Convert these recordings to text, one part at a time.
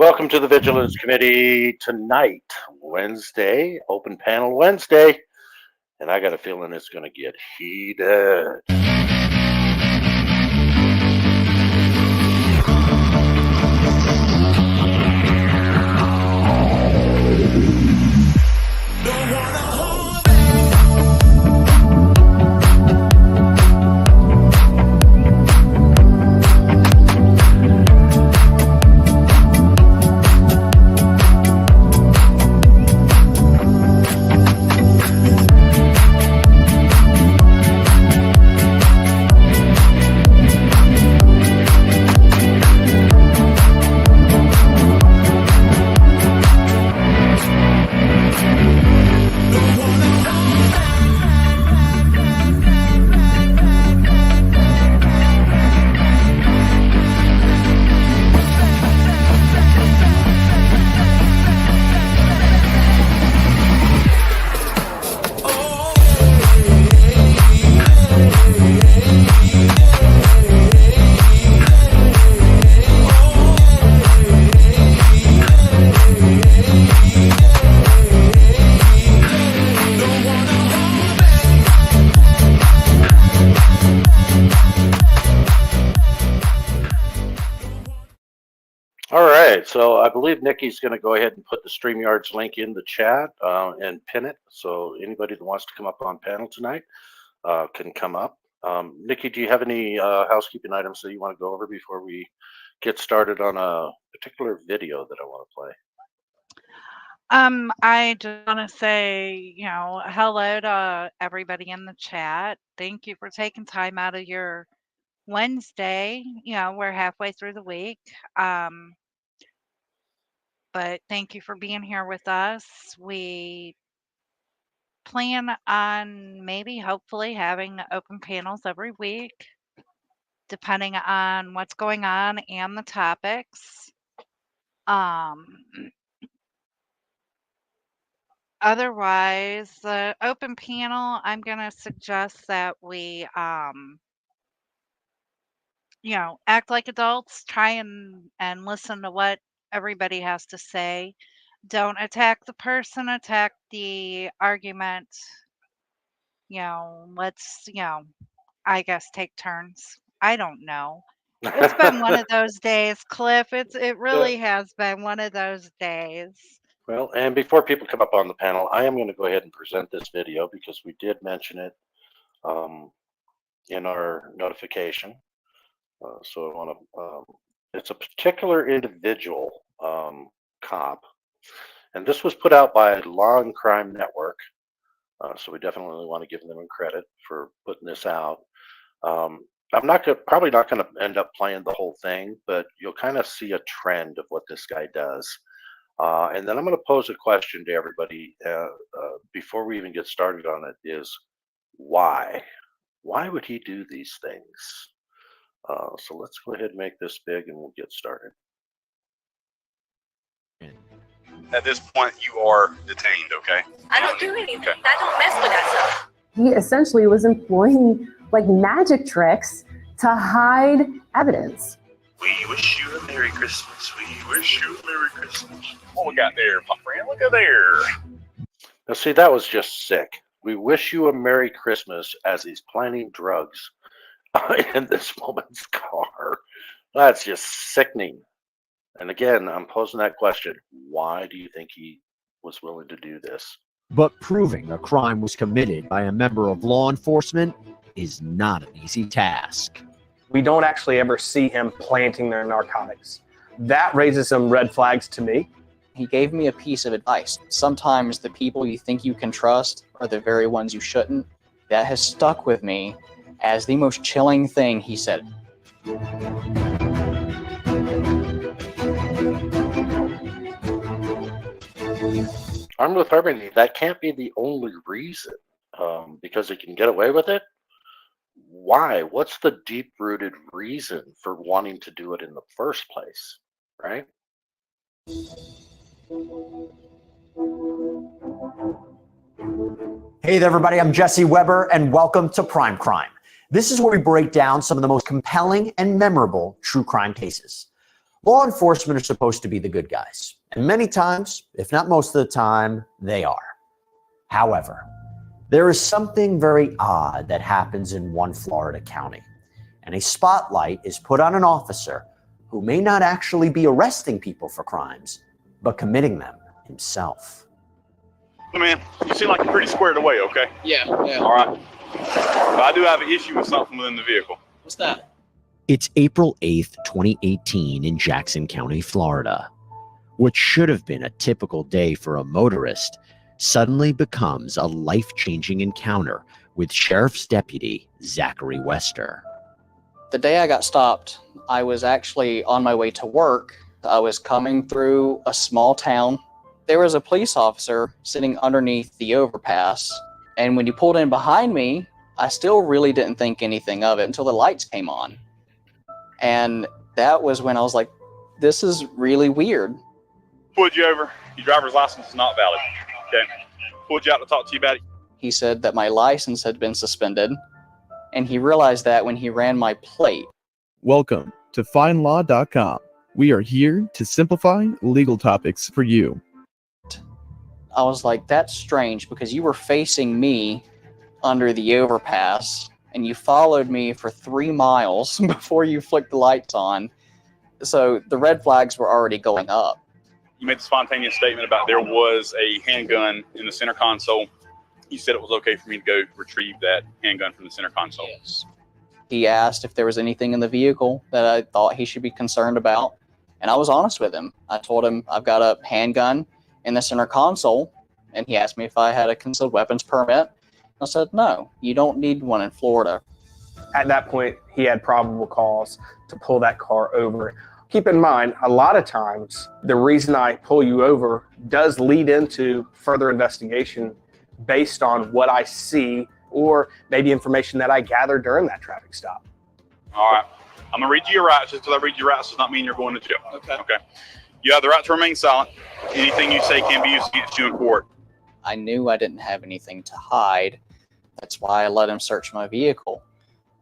welcome to the Vigilance Committee tonight, Wednesday, open panel Wednesday, and I got a feeling it's going to get heated. So I believe Nikki's going to go ahead and put the StreamYard's link in the chat and pin it. So anybody that wants to come up on panel tonight can come up. Nikki, do you have any housekeeping items that you want to go over before we get started on a particular video that I want to play? I just want to say, hello to everybody in the chat. Thank you for taking time out of your Wednesday. We're halfway through the week. But thank you for being here with us. We plan on hopefully having open panels every week, depending on what's going on and the topics. Otherwise, the open panel, I'm going to suggest that we, act like adults, try and listen to what everybody has to say. Don't attack the person, attack the argument. Let's, I guess take turns. I don't know. It's been one of those days, Cliff. It really has been one of those days. Well, and before people come up on the panel, I am going to go ahead and present this video because we did mention it in our notification. So I want to, it's a particular individual cop, and this was put out by Law and Crime Network. So we definitely want to give them credit for putting this out. I'm probably not going to end up playing the whole thing, but you'll kind of see a trend of what this guy does. And then I'm going to pose a question to everybody before we even get started on it is why? Why would he do these things? So let's go ahead and make this big and we'll get started. At this point, you are detained, okay? I don't do anything. Okay. I don't mess with that stuff. He essentially was employing like magic tricks to hide evidence. We wish you a Merry Christmas. We wish you a Merry Christmas. What we got there, my friend? Look at there. Now, see, that was just sick. We wish you a Merry Christmas as he's planting drugs in this woman's car. That's just sickening. And again, I'm posing that question. Why do you think he was willing to do this? But proving a crime was committed by a member of law enforcement is not an easy task. We don't actually ever see him planting their narcotics. That raises some red flags to me. He gave me a piece of advice. Sometimes the people you think you can trust are the very ones you shouldn't. That has stuck with me as the most chilling thing he said. Armed with harmony, that can't be the only reason, because he can get away with it. Why? What's the deep-rooted reason for wanting to do it in the first place, right? Hey there, everybody. I'm Jesse Weber, and welcome to Prime Crime. This is where we break down some of the most compelling and memorable true crime cases. Law enforcement are supposed to be the good guys, and many times, if not most of the time, they are. However, there is something very odd that happens in one Florida county, and a spotlight is put on an officer who may not actually be arresting people for crimes, but committing them himself. Hey, man, you seem like you're pretty squared away, okay? Yeah. All right. But I do have an issue with something within the vehicle. What's that? It's April 8th, 2018 in Jackson County, Florida. What should have been a typical day for a motorist suddenly becomes a life-changing encounter with Sheriff's Deputy Zachary Wester. The day I got stopped, I was actually on my way to work. I was coming through a small town. There was a police officer sitting underneath the overpass, and when he pulled in behind me, I still really didn't think anything of it until the lights came on. And that was when I was like, this is really weird. Pulled you over. Your driver's license is not valid. Okay. Pulled you out to talk to you about it. He said that my license had been suspended, and he realized that when he ran my plate. Welcome to FindLaw.com. We are here to simplify legal topics for you. I was like, that's strange because you were facing me under the overpass and you followed me for 3 miles before you flicked the lights on. So the red flags were already going up. You made the spontaneous statement about there was a handgun in the center console. You said it was okay for me to go retrieve that handgun from the center console. Yes. He asked if there was anything in the vehicle that I thought he should be concerned about. And I was honest with him. I told him I've got a handgun in the center console. And he asked me if I had a concealed weapons permit. I said, no, you don't need one in Florida. At that point, he had probable cause to pull that car over. Keep in mind, a lot of times, the reason I pull you over does lead into further investigation based on what I see or maybe information that I gathered during that traffic stop. All right. I'm going to read you your rights. Just because I read your rights does not mean you're going to jail. Okay. You have the right to remain silent. Anything you say can be used against you in court. I knew I didn't have anything to hide. That's why I let him search my vehicle.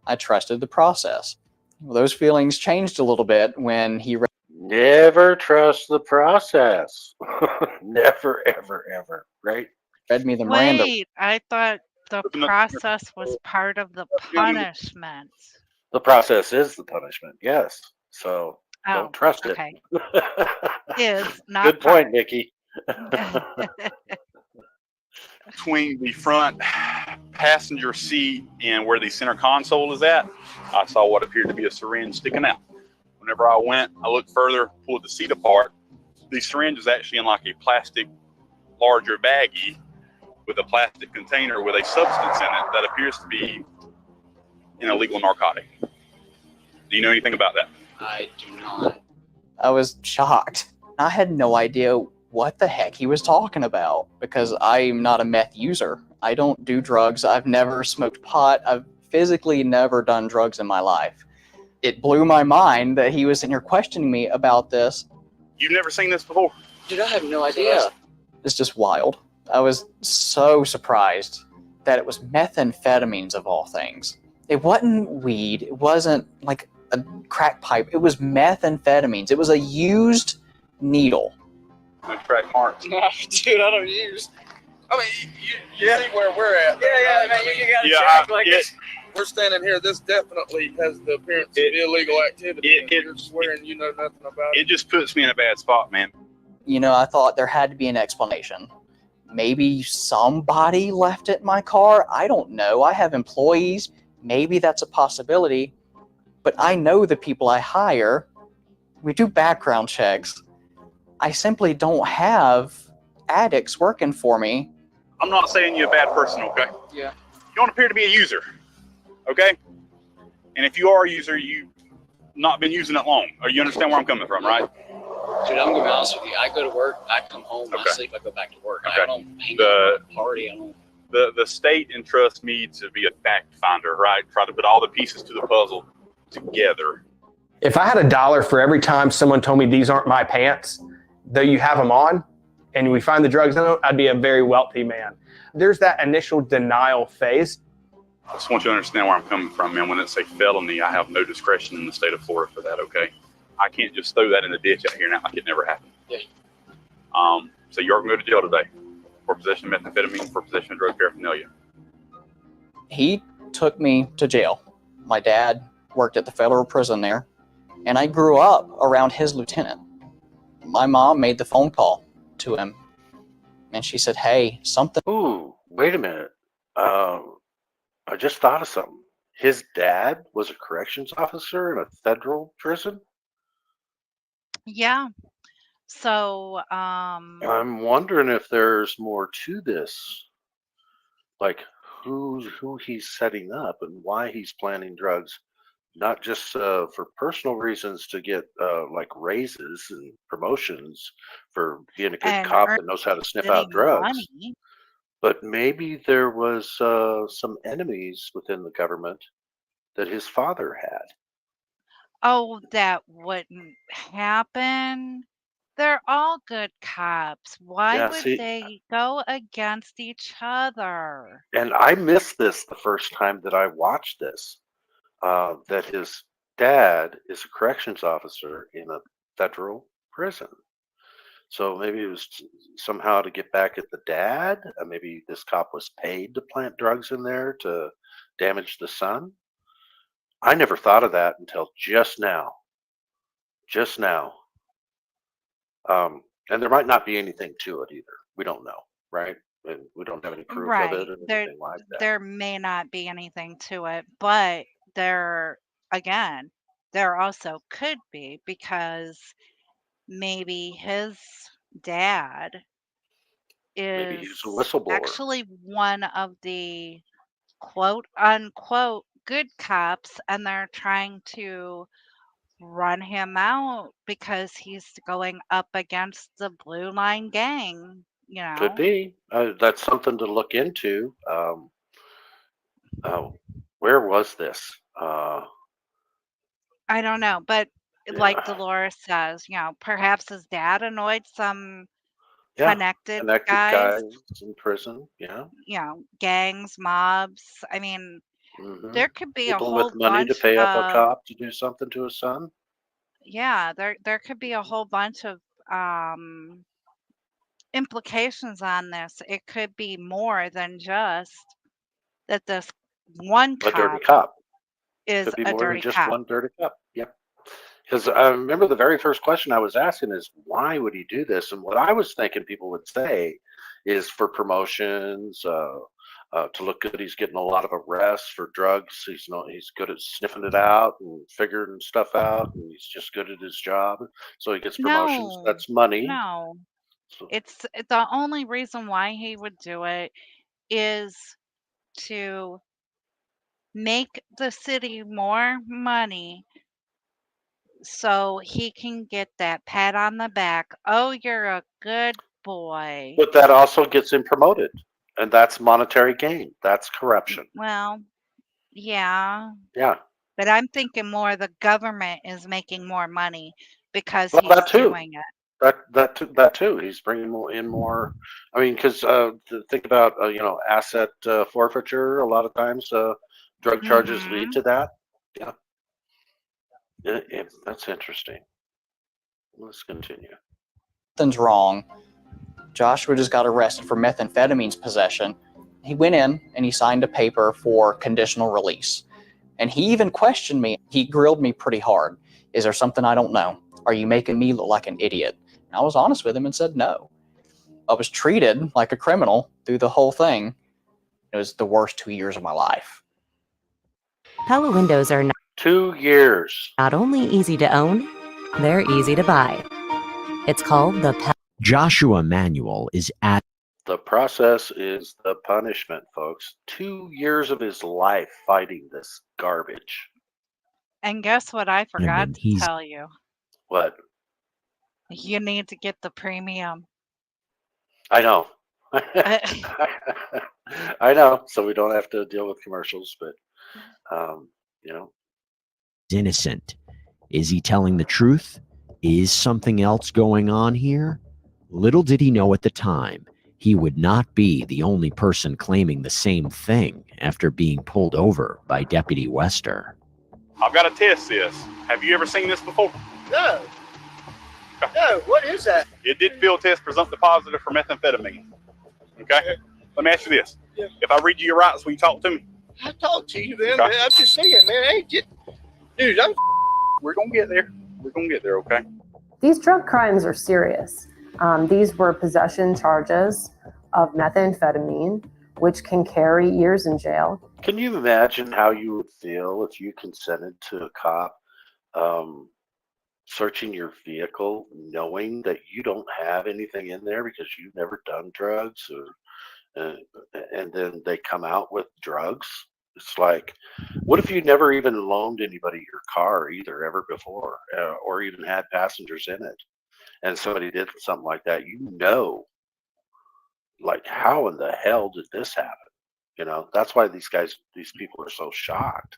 I trusted the process. Well, those feelings changed a little bit when he Never trust the process. Never, ever, ever. Right? read me the Miranda. Wait, I thought the process was part of the punishment. The process is the punishment. Yes. So don't trust okay. it. Is not Good point, Nikki. Between the front passenger seat and where the center console is at, I saw what appeared to be a syringe sticking out. Whenever I went, I looked further, pulled the seat apart. The syringe is actually in like a plastic, larger baggie with a plastic container with a substance in it that appears to be an illegal narcotic. Do you know anything about that? I do not. I was shocked. I had no idea what the heck he was talking about because I'm not a meth user. I don't do drugs. I've never smoked pot. I've physically never done drugs in my life. It blew my mind that he was in here questioning me about this. You've never seen this before? Dude, I have no idea. It's just wild. I was so surprised that it was methamphetamines of all things. It wasn't weed. It wasn't like a crack pipe. It was methamphetamines. It was a used needle. No crack marks. Dude, I don't use. I mean, you see where we're at. Yeah, man, you gotta check. Like we're standing here. This definitely has the appearance of illegal activity. You're swearing you know nothing about it. It just puts me in a bad spot, man. You know, I thought there had to be an explanation. Maybe somebody left it in my car. I don't know. I have employees. Maybe that's a possibility. But I know the people I hire. We do background checks. I simply don't have addicts working for me. I'm not saying you're a bad person, okay? Yeah. You don't appear to be a user, okay? And if you are a user, you've not been using it long. Or you understand where I'm coming from, right? Dude, I'm gonna be honest with you. I go to work, I come home, I sleep, I go back to work. Okay. I don't hang out at a party. I don't. The state entrusts me to be a fact finder, right? Try to put all the pieces to the puzzle together. If I had $1 for every time someone told me these aren't my pants, though you have them on, and we find the drugs in them, I'd be a very wealthy man. There's that initial denial phase. I just want you to understand where I'm coming from, man. When it's a felony, I have no discretion in the state of Florida for that, okay? I can't just throw that in the ditch out here and act like it never happened. Yeah. So you are going to go to jail today for possession of methamphetamine, for possession of drug paraphernalia. He took me to jail. My dad worked at the federal prison there, and I grew up around his lieutenant. My mom made the phone call to him, and she said, hey, something. Ooh, wait a minute. I just thought of something. His dad was a corrections officer in a federal prison? Yeah. So, I'm wondering if there's more to this. Like who he's setting up and why he's planning drugs, not just for personal reasons to get like raises and promotions for being a good and cop that knows how to sniff out earning drugs, money. but maybe there was some enemies within the government that his father had. Oh, that wouldn't happen. They're all good cops. Why Yeah, would see, they go against each other? and I missed this the first time that I watched this. That his dad is a corrections officer in a federal prison. So maybe it was somehow to get back at the dad. Maybe this cop was paid to plant drugs in there to damage the son. I never thought of that until just now. Just now. And there might not be anything to it either. We don't know, right? And we don't have any proof of it Right. or There anything like that. there may not be anything to it, but there again, there also could be because maybe his dad Maybe is he's a whistleblower. actually one of the quote unquote good cops and they're trying to run him out because he's going up against the Blue Line gang, you Could know. be. That's something to look into. Where was this? I don't know, but Yeah, like Dolores says, you know, perhaps his dad annoyed some yeah, connected connected guys, guys in prison. Yeah. you know, gangs, mobs. I mean, Hmm. there could be a People whole with money to bunch pay up a of cop to do something to his son. yeah, there could be a whole bunch of implications on this. It could be more than just that this one A dirty cop cop. is Could be a more than dirty just cop. one dirty cop. Yep. Because I remember the very first question I was asking is, why would he do this? And what I was thinking people would say is for promotions, to look good. He's getting a lot of arrests for drugs. He's good at sniffing it out and figuring stuff out, and he's just good at his job. So he gets promotions. No, That's money. no. So, It's the only reason why he would do it is to make the city more money so he can get that pat on the back. Oh, you're a good boy. but that also gets him promoted, and that's monetary gain. That's corruption. Well, yeah, Yeah. but I'm thinking more the government is making more money because Well, he's that too. doing it. That too. He's bringing in more. I mean, because think about asset forfeiture. A lot of times, drug charges lead Mhm. to that. Yeah. That's interesting. Let's continue. Something's wrong. Joshua just got arrested for methamphetamines possession. He went in and he signed a paper for conditional release. And he even questioned me. He grilled me pretty hard. Is there something I don't know? Are you making me look like an idiot? And I was honest with him and said no. I was treated like a criminal through the whole thing. It was the worst 2 years of my life. Pella windows are 2 years. not only easy to own, they're easy to buy. It's called the Joshua Manuel is at The process is the punishment, folks. 2 years of his life fighting this garbage. And guess what I forgot and to he's tell you? What? You need to get the premium. I know. I know. So we don't have to deal with commercials, but innocent. Is he telling the truth? Is something else going on here? Little did he know at the time, he would not be the only person claiming the same thing after being pulled over by Deputy Wester. I've got to test this. Have you ever seen this before? No. No, what is that? It did field test presumptive positive for methamphetamine. Okay? Let me ask you this. Yeah. If I read you your rights, will you talk to me? I talked to you, man. Okay. I'm just saying, man. Ain't just, dude, We're going to get there. We're going to get there, okay? These drug crimes are serious. These were possession charges of methamphetamine, which can carry years in jail. Can you imagine how you would feel if you consented to a cop searching your vehicle knowing that you don't have anything in there because you've never done drugs, or and then they come out with drugs? It's like, what if you never even loaned anybody your car either ever before, or even had passengers in it, and somebody did something like that? Like, how in the hell did this happen? That's why these people are so shocked.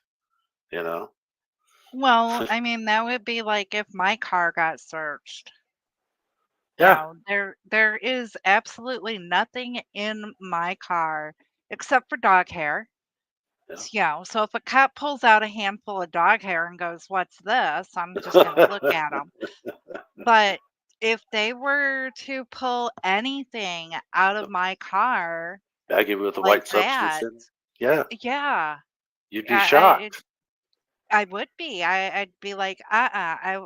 Well, I mean, that would be like if my car got searched. Yeah. There is absolutely nothing in my car except for dog hair. So if a cop pulls out a handful of dog hair and goes, "What's this?" I'm just gonna look at them. But if they were to pull anything out of my car, Baggie with the like white substance that, in it? Yeah, yeah, you'd be I shocked. I would be. I'd be like, Yeah,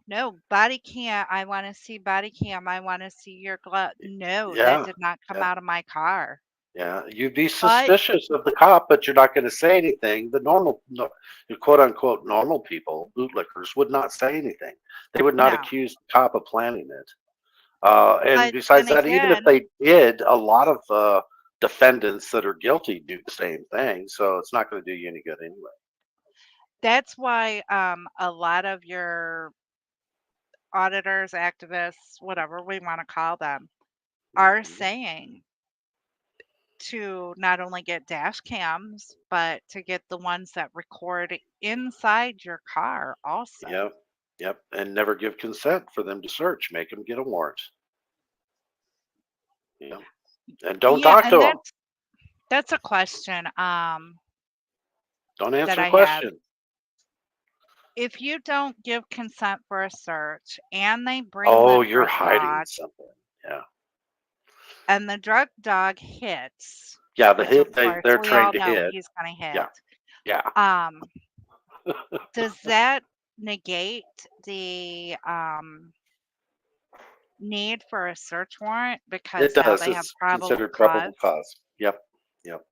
no, body cam. I want to see body cam. I want to see your glove. No, that yeah, did not come yeah, out of my car. yeah. You'd be But suspicious of the cop, but you're not going to say anything. The normal, no, the quote unquote normal people, bootlickers, would not say anything. They would not no. accuse the cop of planning it. And But besides then that, even if again, they did, a lot of defendants that are guilty do the same thing. So it's not going to do you any good anyway. that's why a lot of your auditors, activists, whatever we want to call them, are saying to not only get dash cams, but to get the ones that record inside your car also. Yep, yep. And never give consent for them to search. Make them get a warrant. Yeah. And don't Yeah, talk and to them. that's a question Don't that answer I have. questions. If you don't give consent for a search and they bring Oh, the you're drug hiding dog something. Yeah. and the drug dog hits, Yeah, the which hit, of course they're we trained all to know hit. he's gonna Yeah. hit. Yeah. Does that negate the need for a search warrant It because now does. they have It's probable considered cause? probable cause. Yep. Yep.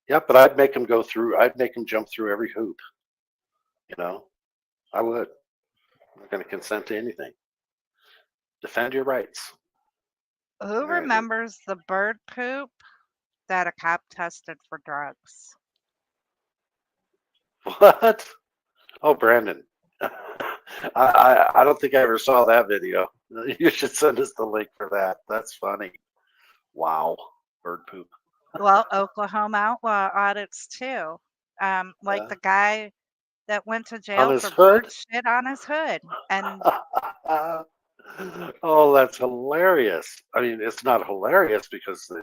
Yep. But I'd make them go through, I'd make them jump through every hoop. I would. I'm not going to consent to anything. Defend your rights. Who All right. remembers the bird poop that a cop tested for drugs? What? Oh, Brandon. I don't think I ever saw that video. You should send us the link for that. That's funny. Wow. Bird poop. Well, Oklahoma outlaw audits too. Like Yeah. the guy that went to On jail his for bird hood? shit on his hood. And Oh, that's hilarious. I mean, it's not hilarious because they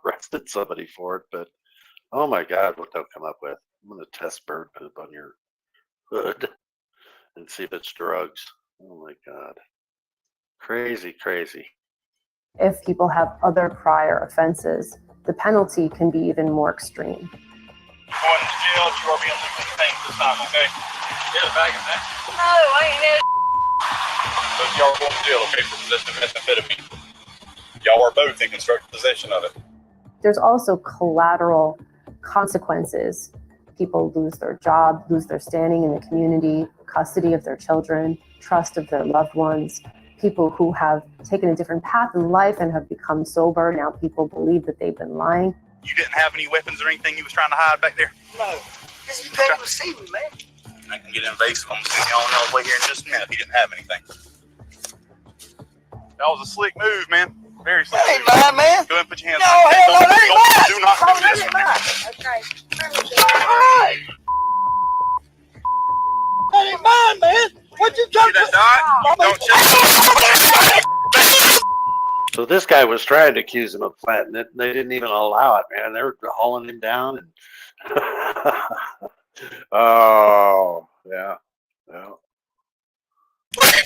arrested somebody for it, but oh my God, what they'll come up with. I'm going to test bird poop on your hood and see if it's drugs. Oh my God. Crazy, crazy. If people have other prior offenses, the penalty can be even more extreme. Going to jail, you are being legally detained this time, okay? Get a bag of that. No, I ain't had Both y'all are going to jail, okay, for possession of methamphetamine. Y'all are both in constructive possession of it. There's also collateral consequences. People lose their job, lose their standing in the community, custody of their children, trust of their loved ones. People who have taken a different path in life and have become sober, now people believe that they've been lying. You didn't have any weapons or anything you was trying to hide back there? No. This is people to see me, man. I can get invasive on the way here in just a minute if he didn't have anything. That was a slick move, man. Very slick That ain't move. mine, man. Go ahead and put your hands No, up. hell no, that ain't mine. Do not Oh, do that this. ain't mine. Okay. All right. That ain't mine, man. What you See that dot? Don't check. So this guy was trying to accuse him of planting it, and they didn't even allow it, man. They were hauling him down. And oh, yeah.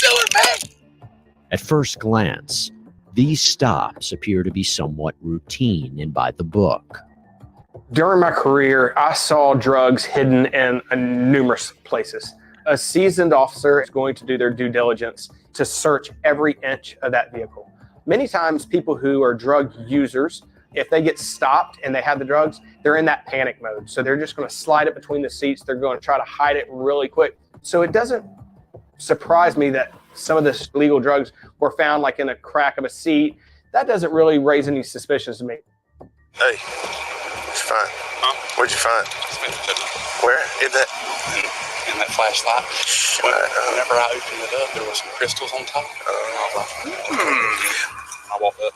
doing, man? At first glance, these stops appear to be somewhat routine and by the book. During my career, I saw drugs hidden in numerous places. A seasoned officer is going to do their due diligence to search every inch of that vehicle. Many times people who are drug users, if they get stopped and they have the drugs, they're in that panic mode. So they're just going to slide it between the seats. They're going to try to hide it really quick. So it doesn't surprise me that some of the illegal drugs were found like in a crack of a seat. That doesn't really raise any suspicions to me. Hey, it's fine. Huh? Where'd you find? Where? In that? In that flashlight. Whenever I opened it up, there was some crystals on top. I walked up.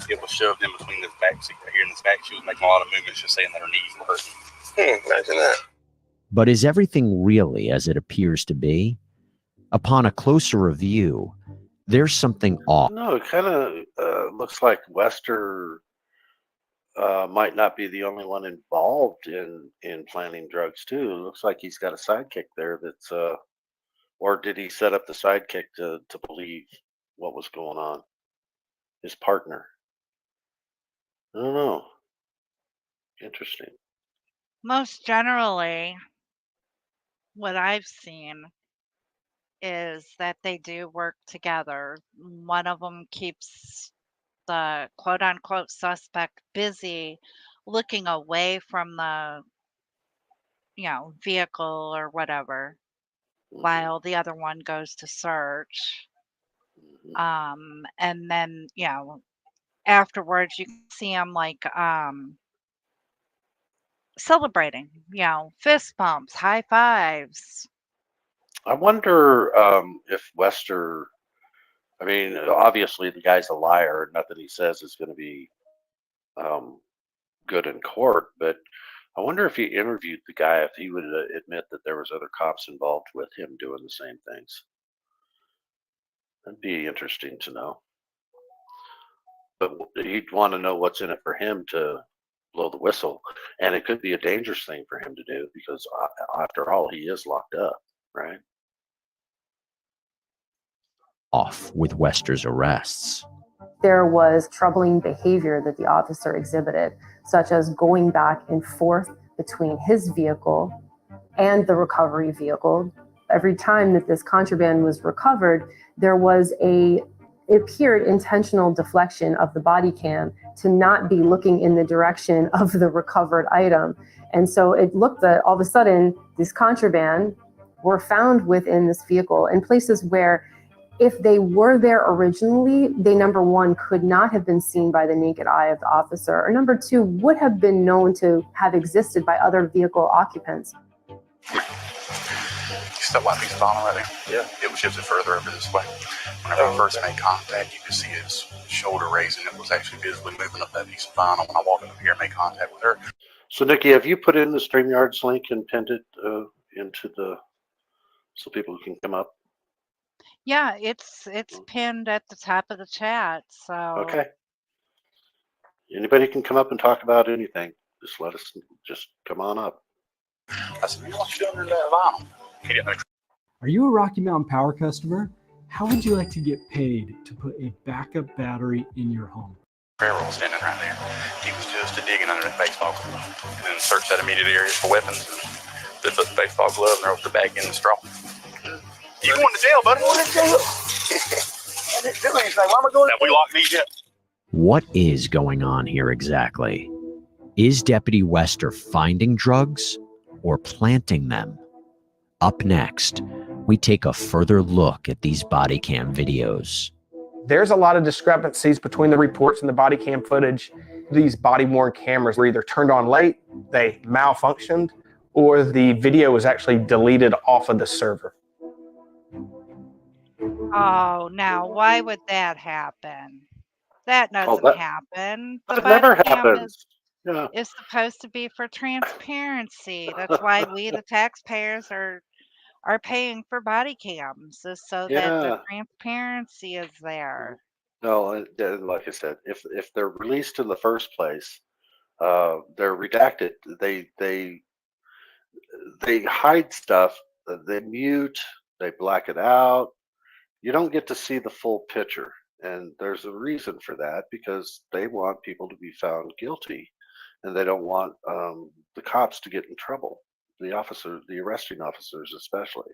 It was shoved in between this back seat right here and this back. She was making a lot of movements, just saying that her knees were hurting. Imagine that. But is everything really as it appears to be? Upon a closer review, there's something off. No, it kind of looks like Wester might not be the only one involved in planting drugs too. It looks like he's got a sidekick there that's, or did he set up the sidekick to believe what was going on? His partner. I don't know. Interesting. Most generally, what I've seen is that they do work together. One of them keeps the quote unquote suspect busy looking away from the vehicle or whatever while the other one goes to search. And then afterwards you can see them like celebrating, fist bumps, high fives. I wonder if Wester, I mean, obviously the guy's a liar. Nothing he says is going to be good in court, but I wonder if he interviewed the guy, if he would admit that there was other cops involved with him doing the same things. That'd be interesting to know. But he'd want to know what's in it for him to blow the whistle. And it could be a dangerous thing for him to do because after all, he is locked up, right? Off with Wester's arrests. There was troubling behavior that the officer exhibited, such as going back and forth between his vehicle and the recovery vehicle. Every time that this contraband was recovered, there was it appeared intentional deflection of the body cam to not be looking in the direction of the recovered item. And so it looked that all of a sudden, this contraband were found within this vehicle in places where if they were there originally, they, number one, could not have been seen by the naked eye of the officer, or number two, would have been known to have existed by other vehicle occupants. You still like piece of vinyl right there? Yeah. It was shifted further over this way. Whenever I first made contact, you could see his shoulder raising. It was actually visibly moving up that piece of vinyl when I walked up here and made contact with her. So, Nikki, have you put in the StreamYards link and pinned it into so people can come up? Yeah, it's pinned at the top of the chat. So Okay. Anybody can come up and talk about anything. Just come on up. I said, what you doing under that vinyl? He didn't know. Are you a Rocky Mountain Power customer? How would you like to get paid to put a backup battery in your home? Railroad standing right there. He was just digging under that baseball glove and then searched that immediate area for weapons. And they put the baseball glove and there was the bag in the straw. You going to jail, buddy? Going to jail. I didn't do anything. Why am I going to jail? We locked these up. What is going on here exactly? Is Deputy Wester finding drugs or planting them? Up next, we take a further look at these body cam videos. There's a lot of discrepancies between the reports and the body cam footage. These body-worn cameras were either turned on late, they malfunctioned, or the video was actually deleted off of the server. Oh, now why would that happen? That doesn't happen. The That never body cam happens. is supposed to be for transparency. That's why we, the taxpayers, are paying for body cams, is so that the Yeah. transparency is there. No, like I said, if they're released in the first place, they're redacted. They hide stuff. They mute. They black it out, you don't get to see the full picture. And there's a reason for that, because they want people to be found guilty, and they don't want the cops to get in trouble, the officers, the arresting officers especially.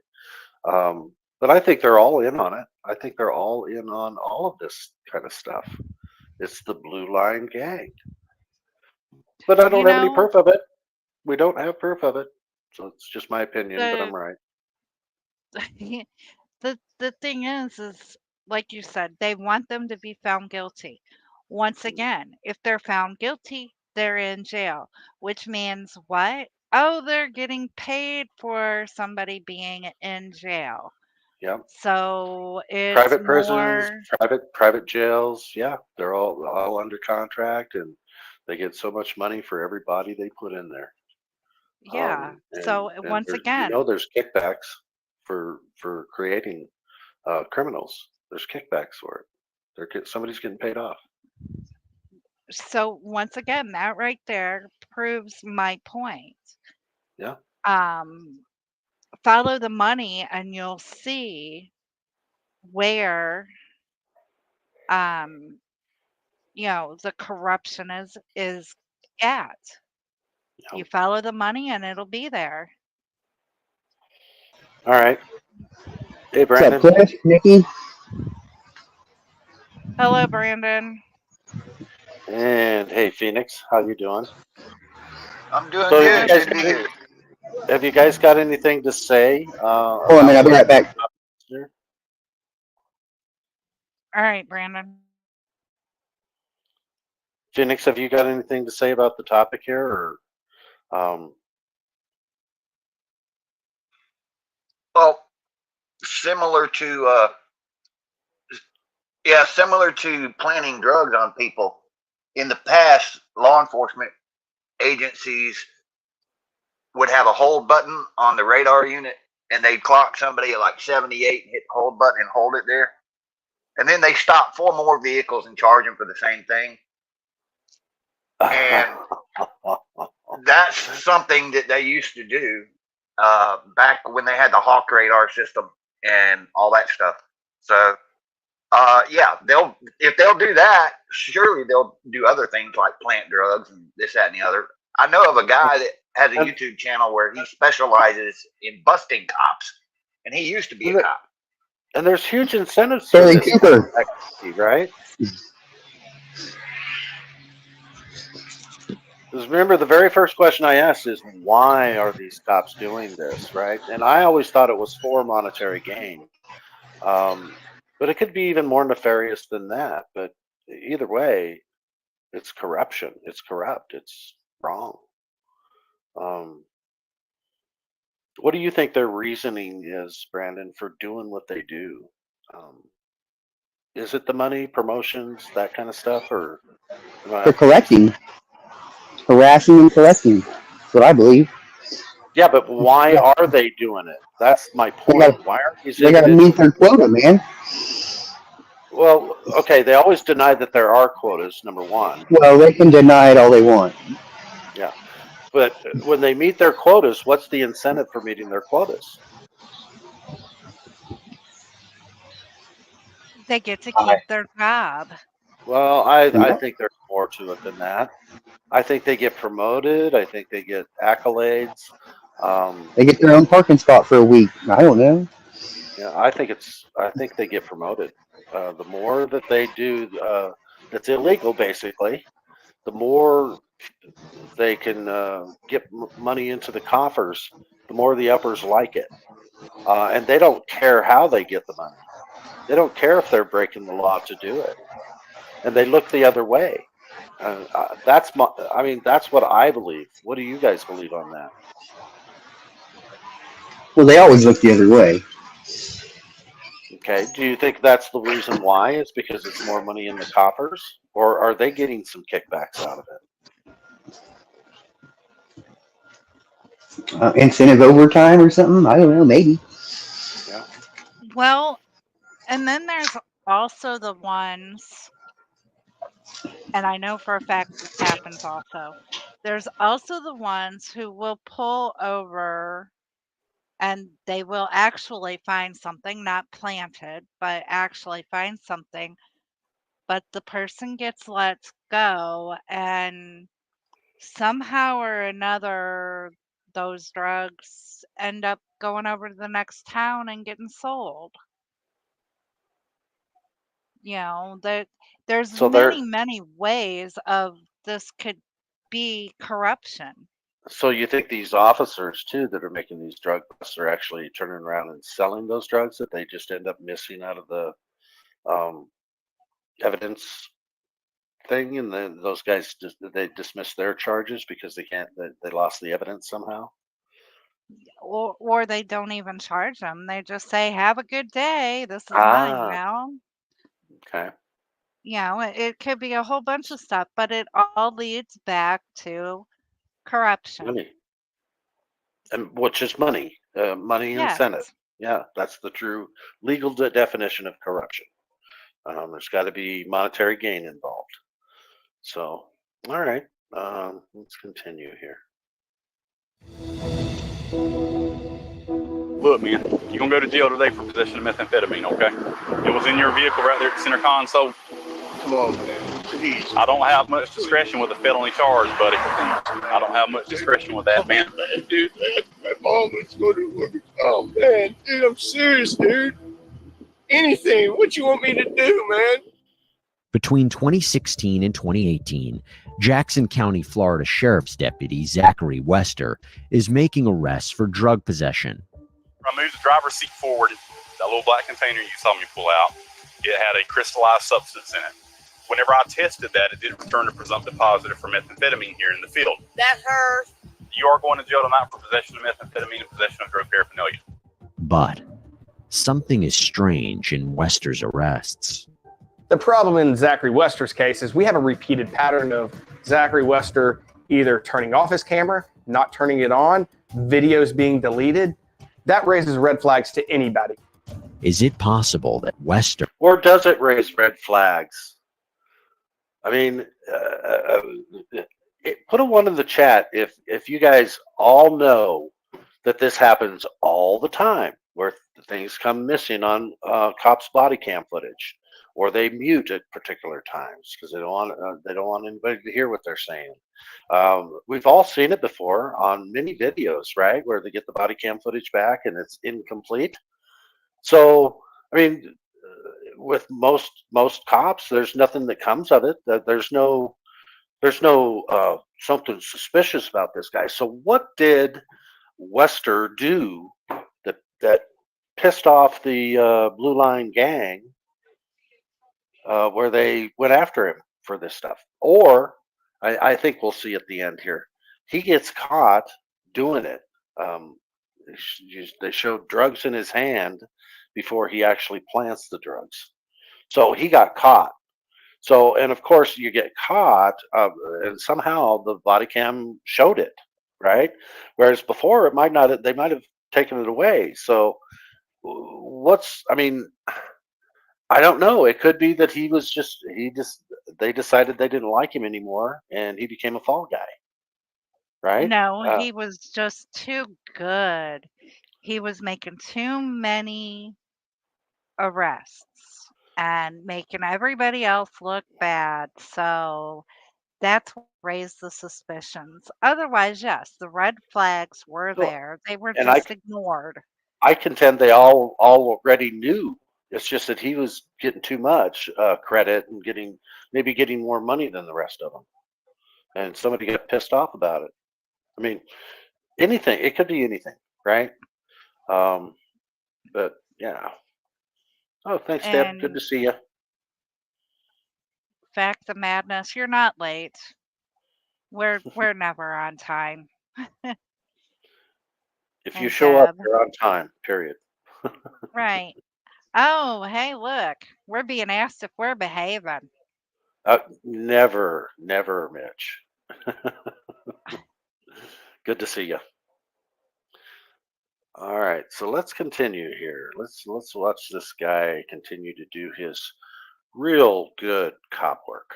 But I think they're all in on it. I think they're all in on all of this kind of stuff. It's the Blue Line Gang. But I don't have any proof of it. We don't have proof of it. So it's just my opinion, but I'm right. The thing is like you said, they want them to be found guilty. Once again, if they're found guilty, they're in jail, which means what? Oh, they're getting paid for somebody being in jail. Yeah. So it's Private prisons, more. private jails. Yeah, they're all under contract, and they get so much money for every body they put in there. Yeah. So once again, there's kickbacks for creating criminals. There's kickbacks for it. Somebody's getting paid off. So once again, that right there proves my point. Yeah. Follow the money and you'll see where the corruption is at. Yeah. You follow the money and it'll be there. All right. Hey, Brandon. What's up, Cliff? Nikki? Hello, Brandon. And hey, Phoenix, how you doing? I'm doing good. Good to be here. Have you guys got anything to say? Hold on a minute, I'll be right back. All right, Brandon. Phoenix, have you got anything to say about the topic here, or? Well, similar to planting drugs on people. In the past, law enforcement agencies would have a hold button on the radar unit, and they'd clock somebody at like 78 and hit the hold button and hold it there. And then they stop 4 more vehicles and charge them for the same thing. And that's something that they used to do back when they had the Hawk radar system and all that stuff. So, yeah, if they'll do that, surely they'll do other things like plant drugs and this, that, and the other. I know of a guy that has a YouTube channel where he specializes in busting cops, and he used to be a cop. And there's huge incentives for this activity, right? Because remember, the very first question I asked is, why are these cops doing this, right? And I always thought it was for monetary gain. But it could be even more nefarious than that. But either way, it's corruption. It's corrupt. It's wrong. What do you think their reasoning is, Brandon, for doing what they do? Is it the money, promotions, that kind of stuff, or? They're collecting, harassing and collecting. That's what I believe. Yeah, but why are they doing it? That's my point. Why aren't these? They got to meet their quota, man. Well, okay, they always deny that there are quotas, number one. Well, they can deny it all they want. Yeah. But when they meet their quotas, what's the incentive for meeting their quotas? They get to keep their job. Well, I think there's more to it than that. I think they get promoted. I think they get accolades. They get their own parking spot for a week. I don't know. Yeah, I think they get promoted. The more that they do that's illegal, basically, the more they can get money into the coffers, the more the uppers like it. And they don't care how they get the money. They don't care if they're breaking the law to do it. And they look the other way. That's what I believe. What do you guys believe on that? Well, they always look the other way. Okay. Do you think that's the reason why? It's because it's more money in the coffers? Or are they getting some kickbacks out of it? Incentive overtime or something? I don't know. Maybe. Yeah. Well, and then there's also the ones, and I know for a fact this happens also. There's also the ones who will pull over and they will actually find something, not planted, but actually find something. But the person gets let go, and somehow or another, those drugs end up going over to the next town and getting sold. You know, there's So many, they're many ways of this could be corruption. so you think these officers too that are making these drug busts are actually turning around and selling those drugs that they just end up missing out of the um, evidence thing, and then those guys just they dismiss their charges because they lost the evidence somehow. Or they don't even charge them. They just say, "Have a good day. This is mine Ah, now." okay. You know, it could be a whole bunch of stuff, but it all leads back to corruption. Money, and which is money, money and Yes. Senate. Yeah, that's the true legal definition of corruption. There's got to be monetary gain involved. So, all right, let's continue here. Look, man, you're gonna go to jail today for possession of methamphetamine, okay? It was in your vehicle right there at the center console. Come on, man. Please. I don't have much discretion with a felony charge, buddy. I don't have much discretion with that, man. Dude, my mom was going to work. Oh, man. Dude, I'm serious, dude. Anything. What you want me to do, man? Between 2016 and 2018, Jackson County, Florida Sheriff's Deputy Zachary Wester is making arrests for drug possession. I moved the driver's seat forward. That little black container you saw me pull out, it had a crystallized substance in it. Whenever I tested that, it did return a presumptive positive for methamphetamine here in the field. That's hers. You are going to jail tonight for possession of methamphetamine and possession of drug paraphernalia. But something is strange in Wester's arrests. The problem in Zachary Wester's case is we have a repeated pattern of Zachary Wester either turning off his camera, not turning it on, videos being deleted. That raises red flags to anybody. Is it possible that Wester, Or does it raise red flags? I mean, put a one in the chat if you guys all know that this happens all the time, where things come missing on cops' body cam footage, or they mute at particular times because they don't want anybody to hear what they're saying. We've all seen it before on many videos, right, where they get the body cam footage back and it's incomplete. So, I mean, with most cops, there's nothing that comes of it. There's no something suspicious about this guy. So, what did Wester do that pissed off the Blue Line gang, where they went after him for this stuff? Or I think we'll see at the end here, he gets caught doing it. They showed drugs in his hand before he actually plants the drugs. So he got caught. So, and of course you get caught, and somehow the body cam showed it, right? Whereas before they might have taken it away. So I mean, I don't know. It could be that they decided they didn't like him anymore and he became a fall guy, right? No, he was just too good. He was making too many arrests and making everybody else look bad. So that's what raised the suspicions. Otherwise, yes, the red flags were there. They were and just ignored. I contend they all already knew. It's just that he was getting too much credit and getting more money than the rest of them, and somebody got pissed off about it. I mean, anything. It could be anything, right? But yeah. Oh, thanks, Deb. Good to see you. Fact of madness, you're not late. We're never on time. If you show up, you're on time. Period. Right. Oh, hey, look, we're being asked if we're behaving. Never, Mitch. Good to see you. All right, so let's continue here. Let's watch this guy continue to do his real good cop work.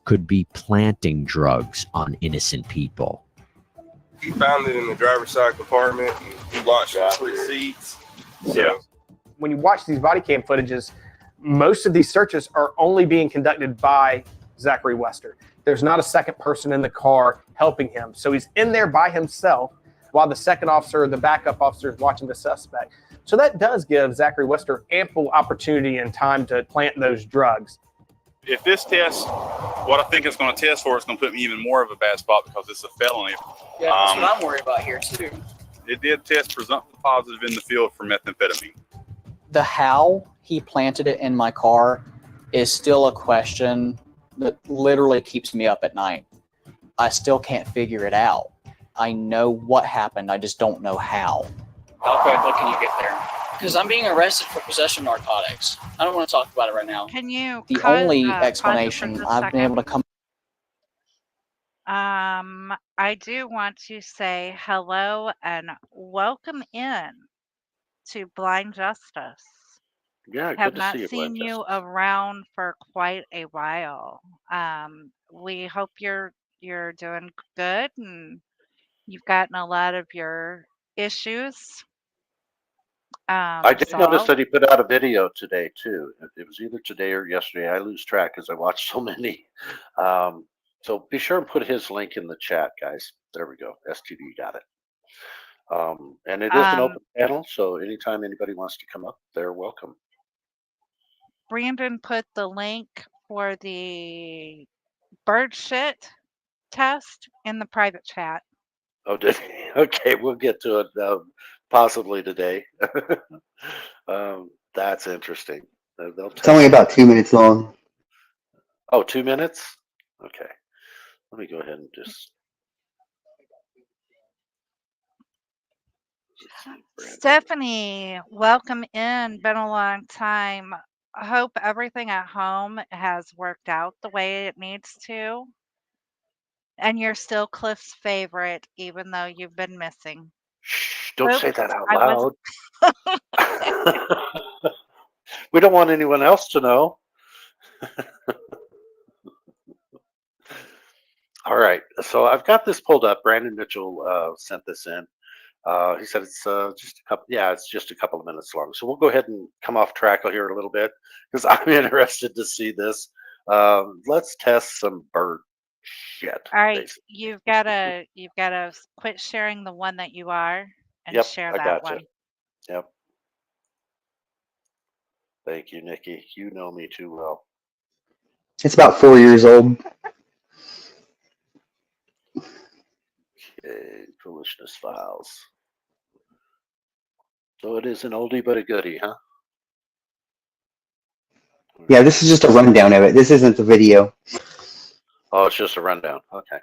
could be planting drugs on innocent people. He found it in the driver's side compartment and he watched the split seats. So, When you watch these body cam footages, most of these searches are only being conducted by Zachary Wester. There's not a second person in the car helping him. So he's in there by himself while the second officer, the backup officer, is watching the suspect. So that does give Zachary Wester ample opportunity and time to plant those drugs. If this test, what I think it's going to test for, it's going to put me even more of a bad spot because it's a felony. Yeah, that's what I'm worried about here too. It did test presumptive positive in the field for methamphetamine. The how he planted it in my car is still a question that literally keeps me up at night. I still can't figure it out. I know what happened, I just don't know how. How quickly can you get there? Because I'm being arrested for possession of narcotics. I don't want to talk about it right now. Can you? The cut, only pause it for explanation just a I've been able to second? come. I do want to say hello and welcome in to Blind Justice. Yeah, Have good to not see you, seen Blind you around for quite a while. We hope you're doing good and you've gotten a lot of your issues. I did So notice I'll- that he put out a video today too. It was either today or yesterday. I lose track because I watch so many. So be sure and put his link in the chat, guys. There we go. STD got it. And it is an open panel, so anytime anybody wants to come up, they're welcome. Brandon put the link for the bird shit test in the private chat. Oh, did he? Okay, we'll get to it possibly today. That's interesting. They'll It's only about 2 minutes long. Oh, 2 minutes? Okay. Let me go ahead and just. Stephanie, welcome in. Been a long time. I hope everything at home has worked out the way it needs to. And you're still Cliff's favorite, even though you've been missing. Shh, don't say that out I loud. was- We don't want anyone else to know. All right, so I've got this pulled up. Brandon Mitchell sent this in. He said it's just a couple. Yeah, it's just a couple of minutes long. So we'll go ahead and come off track here a little bit because I'm interested to see this. Let's test some bird shit. All right, you've gotta quit sharing the one that you are and Yep, share I that gotcha. one. Yep. Thank you, Nikki. You know me too well. It's about 4 years old. Okay, Foolishness Files. So it is an oldie but a goodie, huh? Yeah, this is just a rundown of it. This isn't the video. Oh, it's just a rundown. Okay.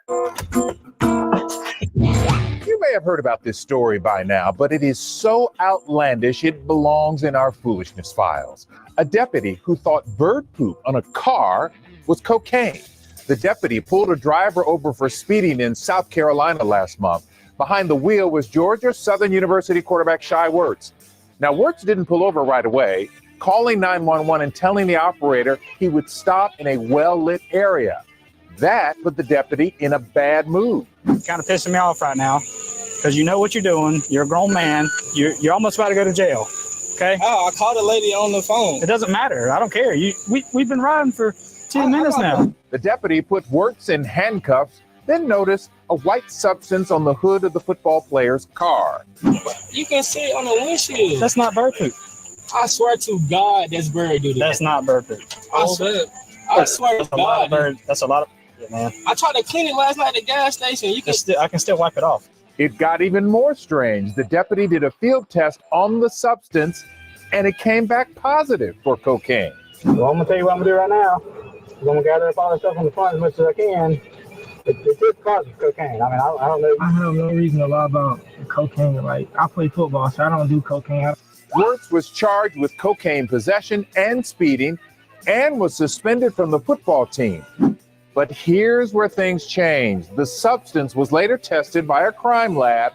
You may have heard about this story by now, but it is so outlandish it belongs in our Foolishness Files. A deputy who thought bird poop on a car was cocaine. The deputy pulled a driver over for speeding in South Carolina last month. Behind the wheel was Georgia Southern University quarterback Shai Wertz. Now, Wertz didn't pull over right away, calling 911 and telling the operator he would stop in a well-lit area. That put the deputy in a bad mood. Kind of pissing me off right now because you know what you're doing. You're a grown man. You're almost about to go to jail. Okay? Oh, I called a lady on the phone. It doesn't matter. I don't care. We've been riding for 2 minutes now. The deputy put Wertz in handcuffs, then noticed a white substance on the hood of the football player's car. You can see it on the windshield. That's not bird poop. I swear to God, that's bird duty. That's not bird poop. I swear to That's a lot God. of bird. That's a lot of yeah, man. I tried to clean it last night at the gas station. You can I can still wipe it off. It got even more strange. The deputy did a field test on the substance, and it came back positive for cocaine. Well, I'm gonna tell you what I'm gonna do right now. I'm gonna gather up all the stuff on the front as much as I can. It is positive cocaine. I mean, I don't know. I have no reason to lie about cocaine. Like, I play football, so I don't do cocaine. Wertz was charged with cocaine possession and speeding and was suspended from the football team. But here's where things changed. The substance was later tested by a crime lab.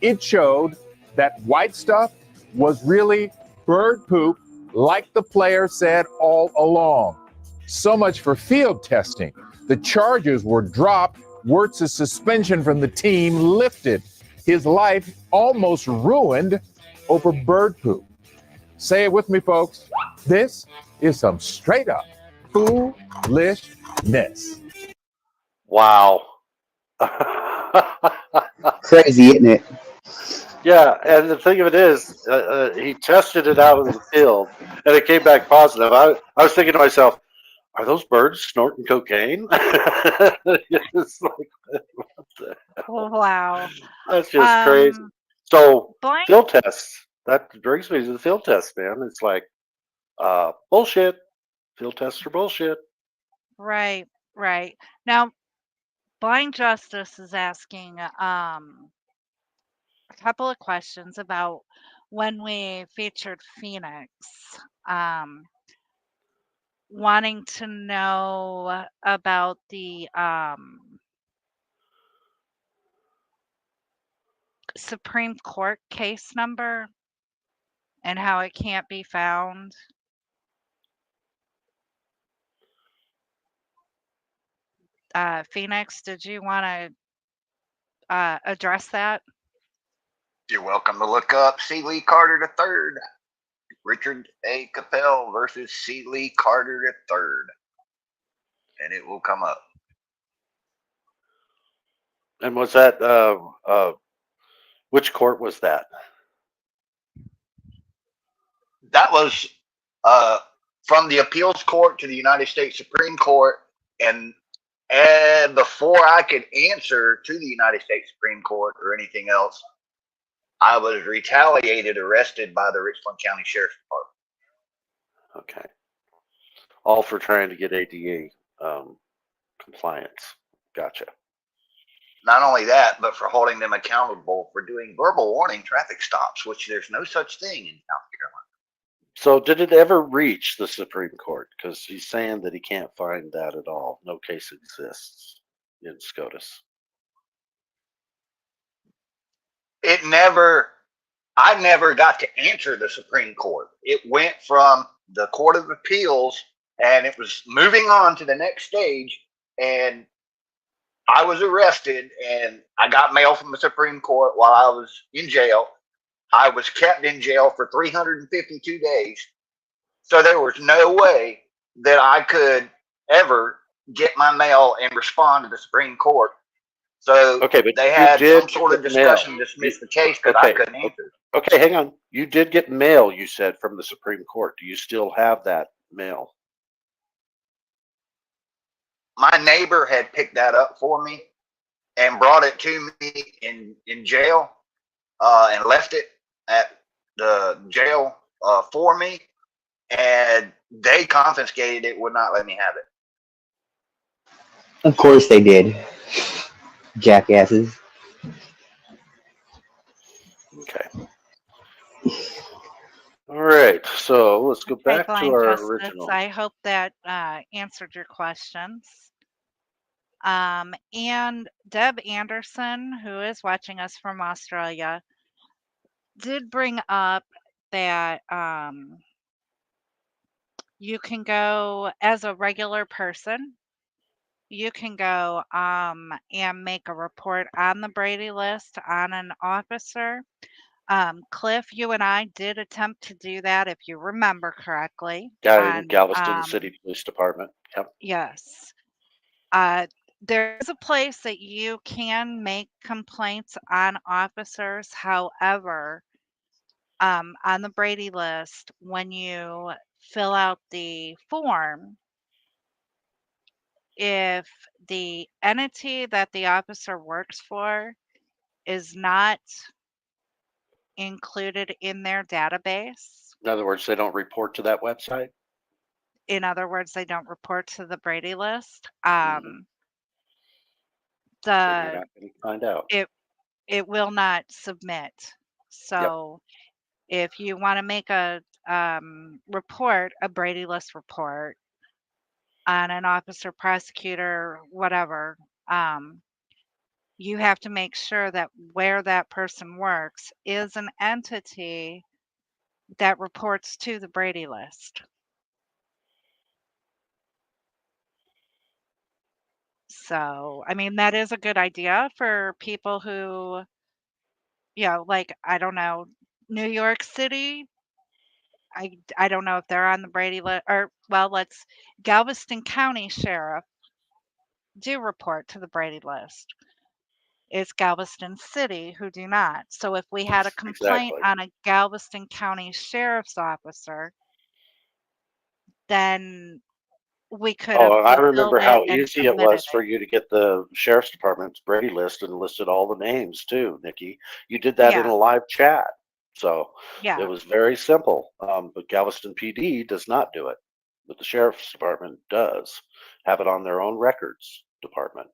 It showed that white stuff was really bird poop, like the player said all along. So much for field testing. The charges were dropped Wirtz's suspension from the team lifted. His life almost ruined over bird poop. Say it with me, folks. This is some straight up foolishness. Wow. Crazy, isn't it? Yeah, and the thing of it is, he tested it out in the field, and it came back positive. I was thinking to myself, are those birds snorting cocaine? It's like, what the hell? Wow. That's just crazy. So Blank. field tests. That brings me to the field test, man. It's like bullshit. Field tests are bullshit. Right, right. Now, Blind Justice is asking a couple of questions about when we featured Phoenix. Wanting to know about the Supreme Court case number and how it can't be found. Phoenix, did you want to address that? You're welcome to look up C. Lee Carter III, Richard A. Capel versus C. Lee Carter III, and it will come up. And was that which court was that? That was from the appeals court to the United States Supreme Court, and before I could answer to the United States Supreme Court or anything else, I was retaliated, arrested by the Richland County Sheriff's Department. Okay. All for trying to get ADA compliance. Gotcha. Not only that, but for holding them accountable for doing verbal warning traffic stops, which there's no such thing in South Carolina. So did it ever reach the Supreme Court? Because he's saying that he can't find that at all. No case exists in SCOTUS. I never got to answer the Supreme Court. It went from the Court of Appeals and it was moving on to the next stage, and I was arrested and I got mail from the Supreme Court while I was in jail. I was kept in jail for 352 days. So there was no way that I could ever get my mail and respond to the Supreme Court. So okay, but they had some sort of get mail. discussion to dismiss the case because I couldn't answer. Okay, hang on. You did get mail, you said, from the Supreme Court. Do you still have that mail? My neighbor had picked that up for me and brought it to me in jail and left it at the jail for me, and they confiscated it, would not let me have it. Of course they did. Jackasses. Okay. All right. So let's go back to Blind our Justice, original. I hope that answered your questions. And Deb Anderson, who is watching us from Australia, did bring up that you can go as a regular person. You can go and make a report on the Brady list on an officer. Cliff, you and I did attempt to do that, if you remember correctly. Yeah, in Galveston City Police Department. Yep. Yes. There's a place that you can make complaints on officers. However, on the Brady list, when you fill out the form, if the entity that the officer works for is not included in their database, In other words, they don't report to that website. in other words, they don't report to the Brady list, Then you're not going to find out. it will not submit. So if you want to make a report, a Brady list report on an officer, prosecutor, whatever, you have to make sure that where that person works is an entity that reports to the Brady list. So, I mean, that is a good idea for people who, like, I don't know, New York City. I don't know if they're on the Brady list or, well, Galveston County Sheriff do report to the Brady list. It's Galveston City who do not. So if we had a complaint Exactly. on a Galveston County Sheriff's officer, then we could have Oh, I fulfilled remember it how and easy it submitted was for you to get the sheriff's department's Brady list and listed all the names too, Nikki. You did that in Yeah. a live chat. So Yeah. it was very simple. But Galveston PD does not do it. But the sheriff's department does have it on their own records department.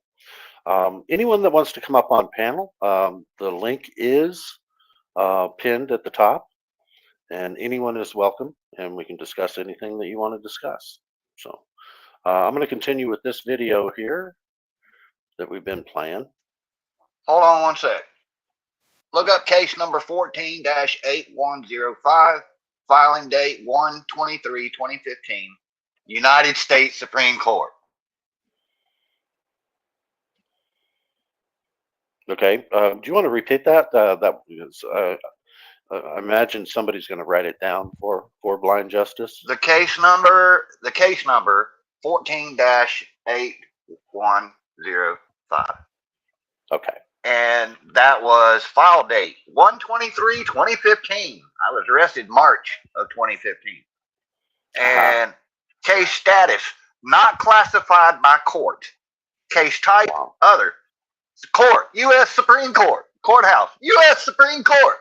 Anyone that wants to come up on panel, the link is pinned at the top, and anyone is welcome, and we can discuss anything that you want to discuss. So I'm going to continue with this video here that we've been playing. Hold on one sec. Look up case number 14-8105, filing date 1/23/2015, United States Supreme Court. Okay, do you want to repeat that? That because I imagine somebody's going to write it down for Blind Justice. The case number 14-8105. Okay. And that was file date 1/23/2015. I was arrested March of 2015. And case status not classified by court. Case type other. Court, U.S. Supreme Court, courthouse, U.S. Supreme Court.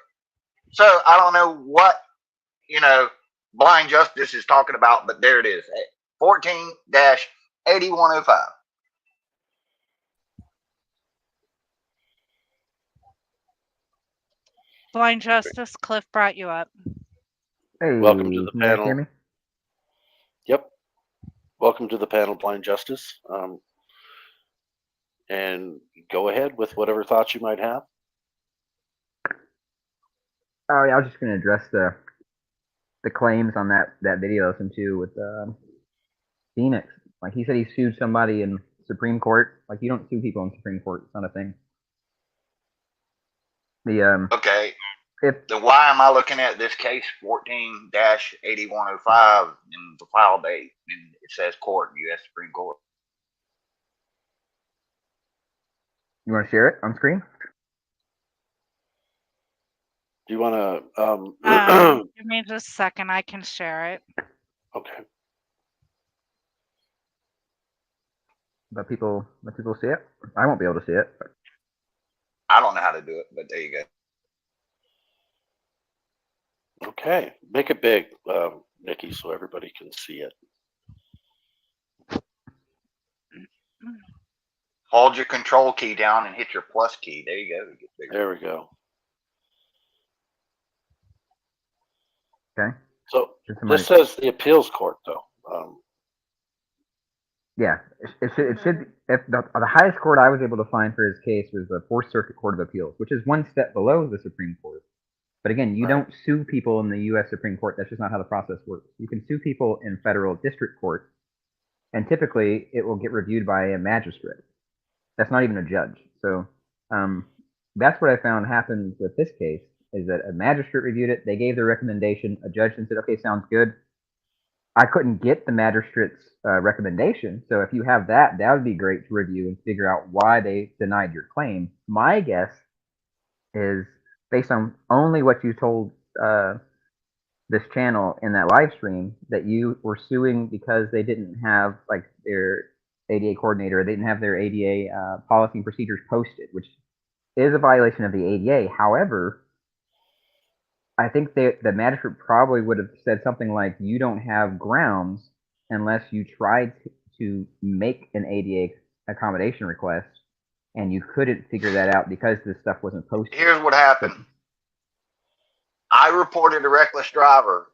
So I don't know what, Blind Justice is talking about, but there it is. 14-8105. Blind Justice, Cliff brought you up. Hey, Welcome to the can you guys panel. hear me? Yep. Welcome to the panel, Blind Justice. And go ahead with whatever thoughts you might have. Oh yeah, I was just going to address the claims on that video I listened to with Phoenix. Like he said, he sued somebody in Supreme Court. Like you don't sue people in Supreme Court. It's not a thing. Okay. Then why am I looking at this case 14-8105 in the file date and it says court, U.S. Supreme Court? You want to share it on screen? Do you want to? Give me just a second. I can share it. Okay. Let people see it. I won't be able to see it. I don't know how to do it, but there you go. Okay, make it big, Nikki, so everybody can see it. Hold your control key down and hit your plus key. There you go. It gets bigger. There we go. Okay. So this says the appeals court, though. Yeah, it should. If the highest court I was able to find for his case was the Fourth Circuit Court of Appeals, which is one step below the Supreme Court. But again, you don't sue people in the U.S. Supreme Court. That's just not how the process works. You can sue people in federal district court, and typically it will get reviewed by a magistrate. That's not even a judge. So that's what I found happened with this case, is that a magistrate reviewed it. They gave their recommendation. A judge then said, okay, sounds good. I couldn't get the magistrate's recommendation. So if you have that, that would be great to review and figure out why they denied your claim. My guess is, based on only what you told this channel in that live stream, that you were suing because they didn't have like their ADA coordinator, they didn't have their ADA policy and procedures posted, which is a violation of the ADA. However, I think the magistrate probably would have said something like, you don't have grounds unless you tried to make an ADA accommodation request and you couldn't figure that out because this stuff wasn't posted. Here's what happened. I reported a reckless driver.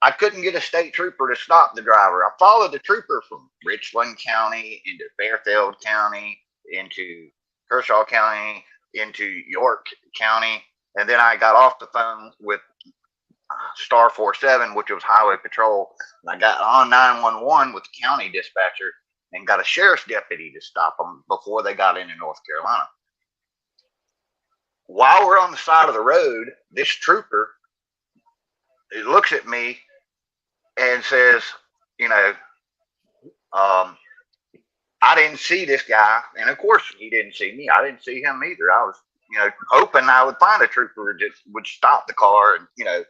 I couldn't get a state trooper to stop the driver. I followed the trooper from Richland County into Fairfield County, into Kershaw County, into York County. And then I got off the phone with Star 47, which was Highway Patrol. And I got on 911 with the county dispatcher. and got a sheriff's deputy to stop them before they got into North Carolina. While we're on the side of the road, this trooper looks at me and says, you know, I didn't see this guy. And of course, he didn't see me. I didn't see him either. I was, you know, hoping I would find a trooper that would stop the car and, you know,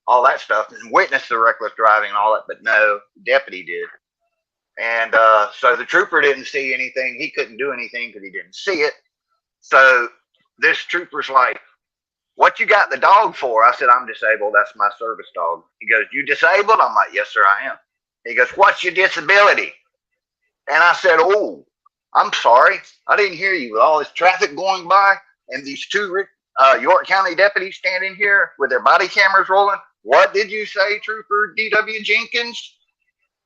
all that stuff and witness the reckless driving and all that. But no, the deputy did. And so the trooper didn't see anything. He couldn't do anything because he didn't see it. So this trooper's like, what you got the dog for? I said, I'm disabled. That's my service dog. He goes, you disabled? I'm like, yes, sir, I am. He goes, what's your disability? And I said, oh, I'm sorry. I didn't hear you. With all this traffic going by and these two York County deputies standing here with their body cameras rolling. What did you say, Trooper D.W. Jenkins?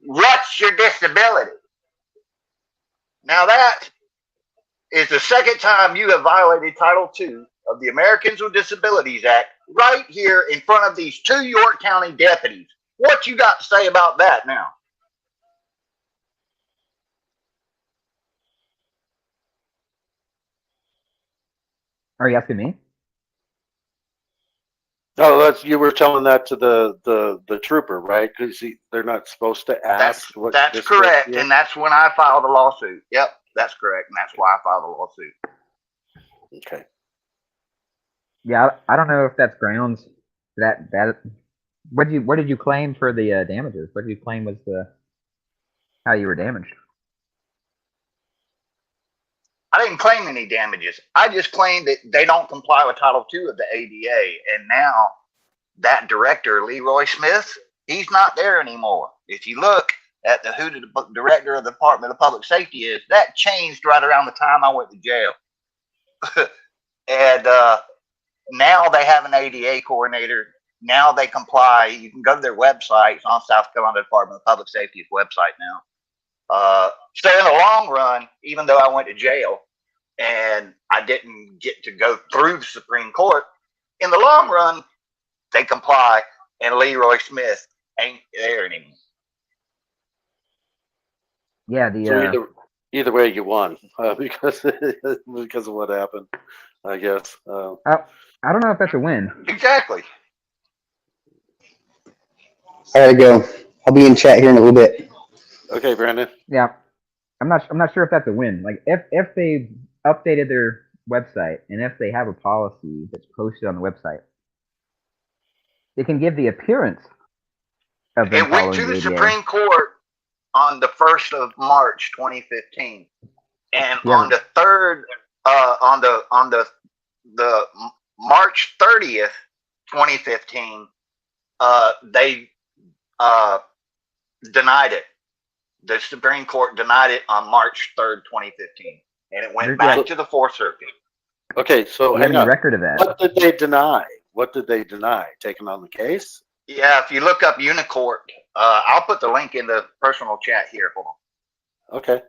What's your disability? Now that is the second time you have violated Title II of the Americans with Disabilities Act right here in front of these two York County deputies. What you got to say about that now? Are you asking me? No, that's you were telling that to the trooper, right? Because they're not supposed to ask. That's correct, and that's when I filed a lawsuit. Yep, that's correct, and that's why I filed a lawsuit. Okay. Yeah, I don't know if that's grounds. That what did you claim for the damages? What did you claim was how you were damaged? I didn't claim any damages. I just claimed that they don't comply with Title II of the ADA. And now that director, Leroy Smith, he's not there anymore. If you look at who the director of the Department of Public Safety is, that changed right around the time I went to jail. And now they have an ADA coordinator. Now they comply. You can go to their website. It's on South Carolina Department of Public Safety's website now. So in the long run, even though I went to jail and I didn't get to go through the Supreme Court, in the long run, they comply, and Leroy Smith ain't there anymore. Yeah, So either way, you won because of what happened, I guess. I don't know if that's a win. Exactly. All right, go. I'll be in chat here in a little bit. Okay, Brandon. Yeah, I'm not sure if that's a win. Like if they updated their website and if they have a policy that's posted on the website, it can give the appearance of them It went to following the ADA. Supreme Court on the 1st of March 2015, and Yeah. on the 3rd, on the March 30th, 2015, they denied it. The Supreme Court denied it on March 3rd, 2015, and it went back to the Fourth Circuit. Okay, so Do you have hang any on. record of that? What did they deny? What did they deny? Taking on the case? Yeah, if you look up Unicourt, I'll put the link in the personal chat here. Hold on. Okay.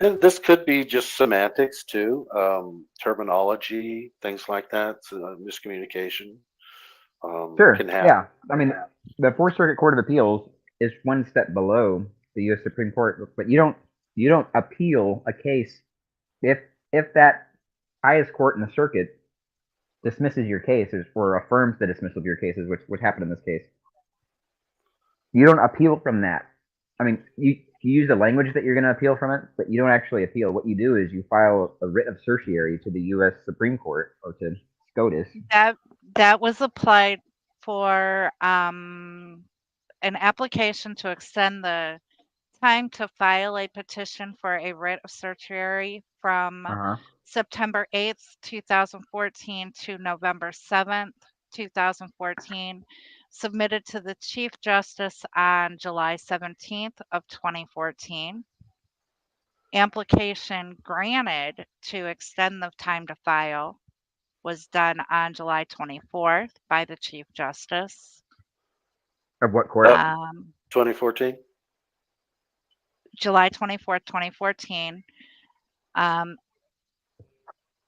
And this could be just semantics too, terminology, things like that, miscommunication. Sure. Can happen. Yeah. I mean, the Fourth Circuit Court of Appeals is one step below the U.S. Supreme Court, but you don't appeal a case if that highest court in the circuit dismisses your case or affirms the dismissal of your cases, which happened in this case. You don't appeal from that. I mean, you use the language that you're going to appeal from it, but you don't actually appeal. What you do is you file a writ of certiorari to the U.S. Supreme Court or to SCOTUS. That was applied for an application to extend the time to file a petition for a writ of certiorari from September 8th, 2014 to November 7th, 2014, submitted to the Chief Justice on July 17th of 2014. Application granted to extend the time to file was done on July 24th by the Chief Justice. Of what court? 2014? July 24th, 2014.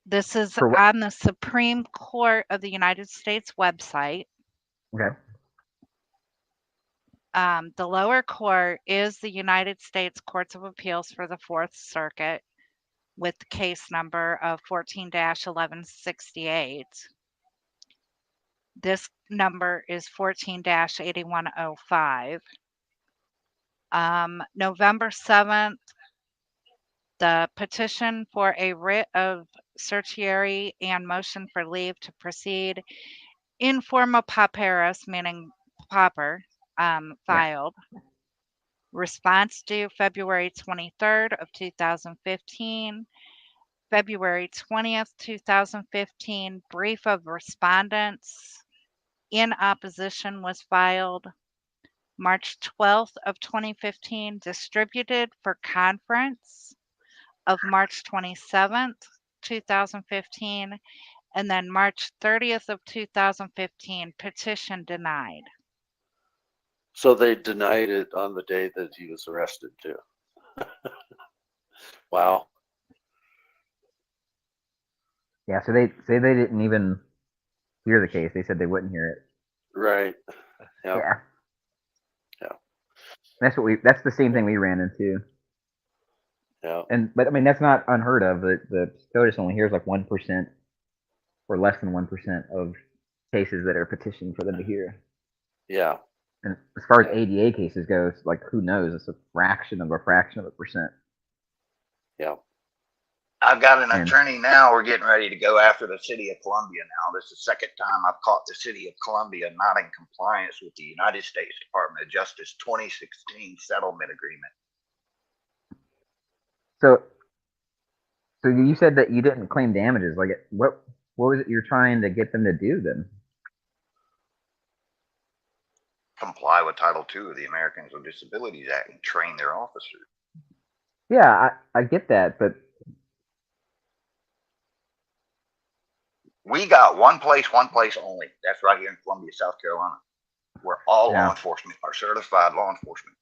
This is For what? on the Supreme Court of the United States website. Okay. The lower court is the United States Courts of Appeals for the Fourth Circuit with the case number of 14-1168. This number is 14-8105. November 7th, the petition for a writ of certiorari and motion for leave to proceed in forma pauperis, meaning pauper, filed. Response due February 23rd of 2015. February 20th, 2015, brief of respondents in opposition was filed. March 12th of 2015, distributed for conference of March 27th, 2015, and then March 30th of 2015, petition denied. So they denied it on the day that he was arrested too. Wow. Yeah, so they didn't even hear the case. They said they wouldn't hear it. Right. Yep. Yeah. Yeah. That's the same thing we ran into. Yeah. But I mean, that's not unheard of. The SCOTUS only hears like 1% or less than 1% of cases that are petitioned for them to hear. Yeah. And as far as ADA cases go, it's like, who knows? It's a fraction of a percent. Yeah. I've got an attorney now. We're getting ready to go after the city of Columbia now. This is the second time I've caught the city of Columbia not in compliance with the United States Department of Justice 2016 settlement agreement. So you said that you didn't claim damages. Like, what was it you're trying to get them to do then? Comply with Title II of the Americans with Disabilities Act and train their officers. Yeah, I get that, but we got one place only. That's right here in Columbia, South Carolina, where all law enforcement are certified law enforcement.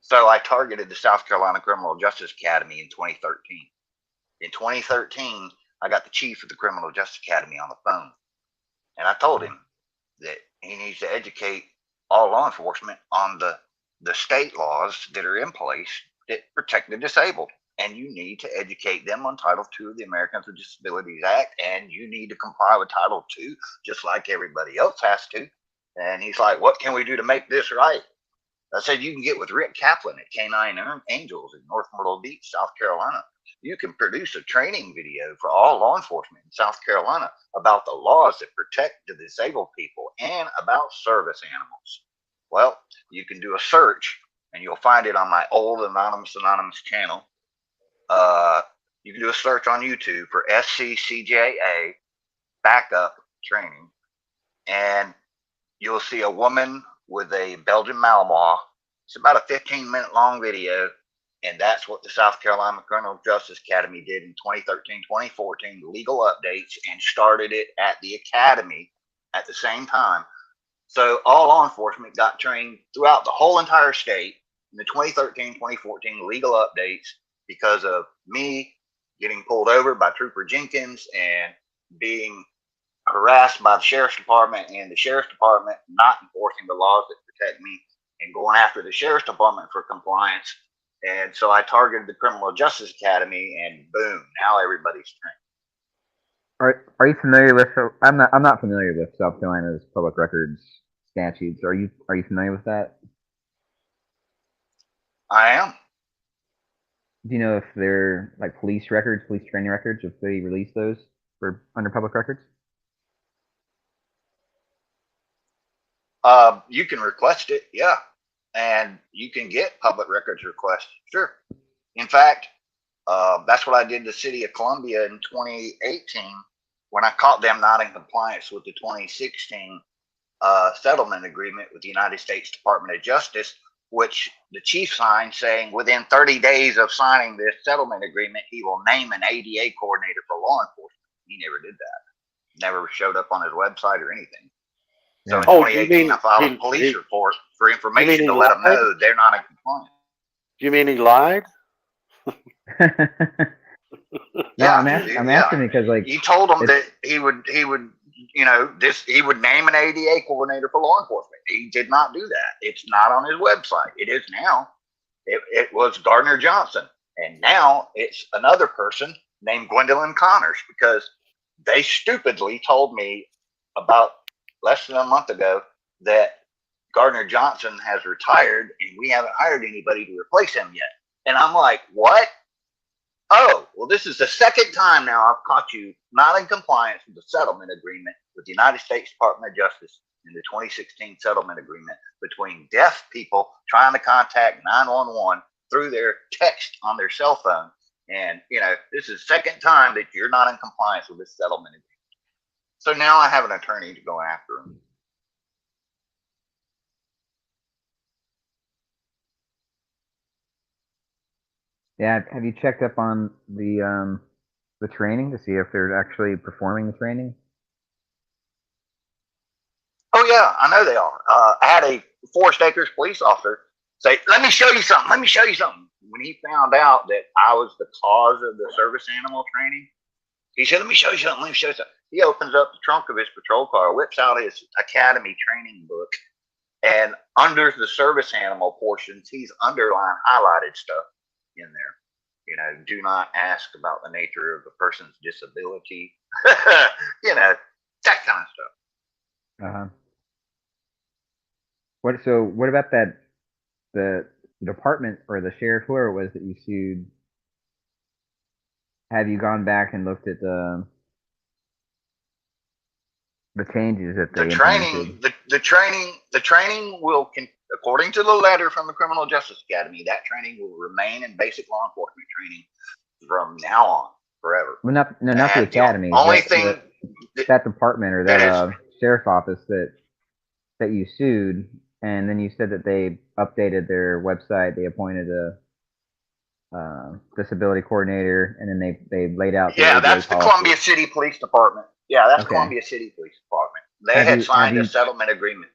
So I targeted the South Carolina Criminal Justice Academy in 2013. In 2013, I got the chief of the Criminal Justice Academy on the phone, and I told him that he needs to educate all law enforcement on the state laws that are in place that protect the disabled. And you need to educate them on Title II of the Americans with Disabilities Act, and you need to comply with Title II just like everybody else has to. And he's like, what can we do to make this right? I said, you can get with Rick Kaplan at Canine Angels in North Myrtle Beach, South Carolina. You can produce a training video for all law enforcement in South Carolina about the laws that protect the disabled people and about service animals. Well, you can do a search, and you'll find it on my old Anonymous channel. You can do a search on YouTube for SCCJA backup training, and you'll see a woman with a Belgian Malinois. It's about a 15-minute long video, and that's what the South Carolina Criminal Justice Academy did in 2013, 2014, legal updates, and started it at the academy at the same time. So all law enforcement got trained throughout the whole entire state in the 2013, 2014 legal updates because of me getting pulled over by Trooper Jenkins and being harassed by the sheriff's department, and the sheriff's department not enforcing the laws that protect me and going after the sheriff's department for compliance. And so I targeted the Criminal Justice Academy, and boom, now everybody's trained. Are you familiar with? I'm not familiar with South Carolina's public records statutes. Are you familiar with that? I am. Do you know if they're like police training records, if they release those for under public records? You can request it, yeah, and you can get public records requests, sure. In fact, that's what I did to the city of Columbia in 2018 when I caught them not in compliance with the 2016 settlement agreement with the United States Department of Justice, which the chief signed saying within 30 days of signing this settlement agreement, he will name an ADA coordinator for law enforcement. He never did that. Never showed up on his website or anything. So in 2018, I filed a police report for information to let them know they're not in compliance. You mean he lied? Yeah, I'm asking because like you told him that he would he would name an ADA coordinator for law enforcement. He did not do that. It's not on his website. It is now. It was Gardner Johnson. And now it's another person named Gwendolyn Connors, because they stupidly told me about less than a month ago that Gardner Johnson has retired and we haven't hired anybody to replace him yet. And I'm like, what? Oh, well, this is the second time now I've caught you not in compliance with the settlement agreement with the United States Department of Justice in the 2016 settlement agreement between deaf people trying to contact 911 through their text on their cell phone. And, this is the second time that you're not in compliance with this settlement agreement. So now I have an attorney to go after him. Yeah, have you checked up on the training to see if they're actually performing the training? Oh yeah, I know they are. I had a Forest Acres police officer say, "Let me show you something. Let me show you something." When he found out that I was the cause of the service animal training, he said, "Let me show you something. Let me show you something." He opens up the trunk of his patrol car, whips out his academy training book, and under the service animal portions, he's underlined, highlighted stuff in there. Do not ask about the nature of a person's disability. That kind of stuff. What about the department or the sheriff, whoever it was that you sued? Have you gone back and looked at the changes that they implemented? The training will, according to the letter from the Criminal Justice Academy, that training will remain in basic law enforcement training from now on forever. Well, not the academy. That department or that sheriff office that you sued, and then you said that they updated their website. They appointed a disability coordinator, and then they laid out. Yeah, that's the Columbia City Police Department. Yeah, that's Columbia City Police Department. They had signed a settlement agreement.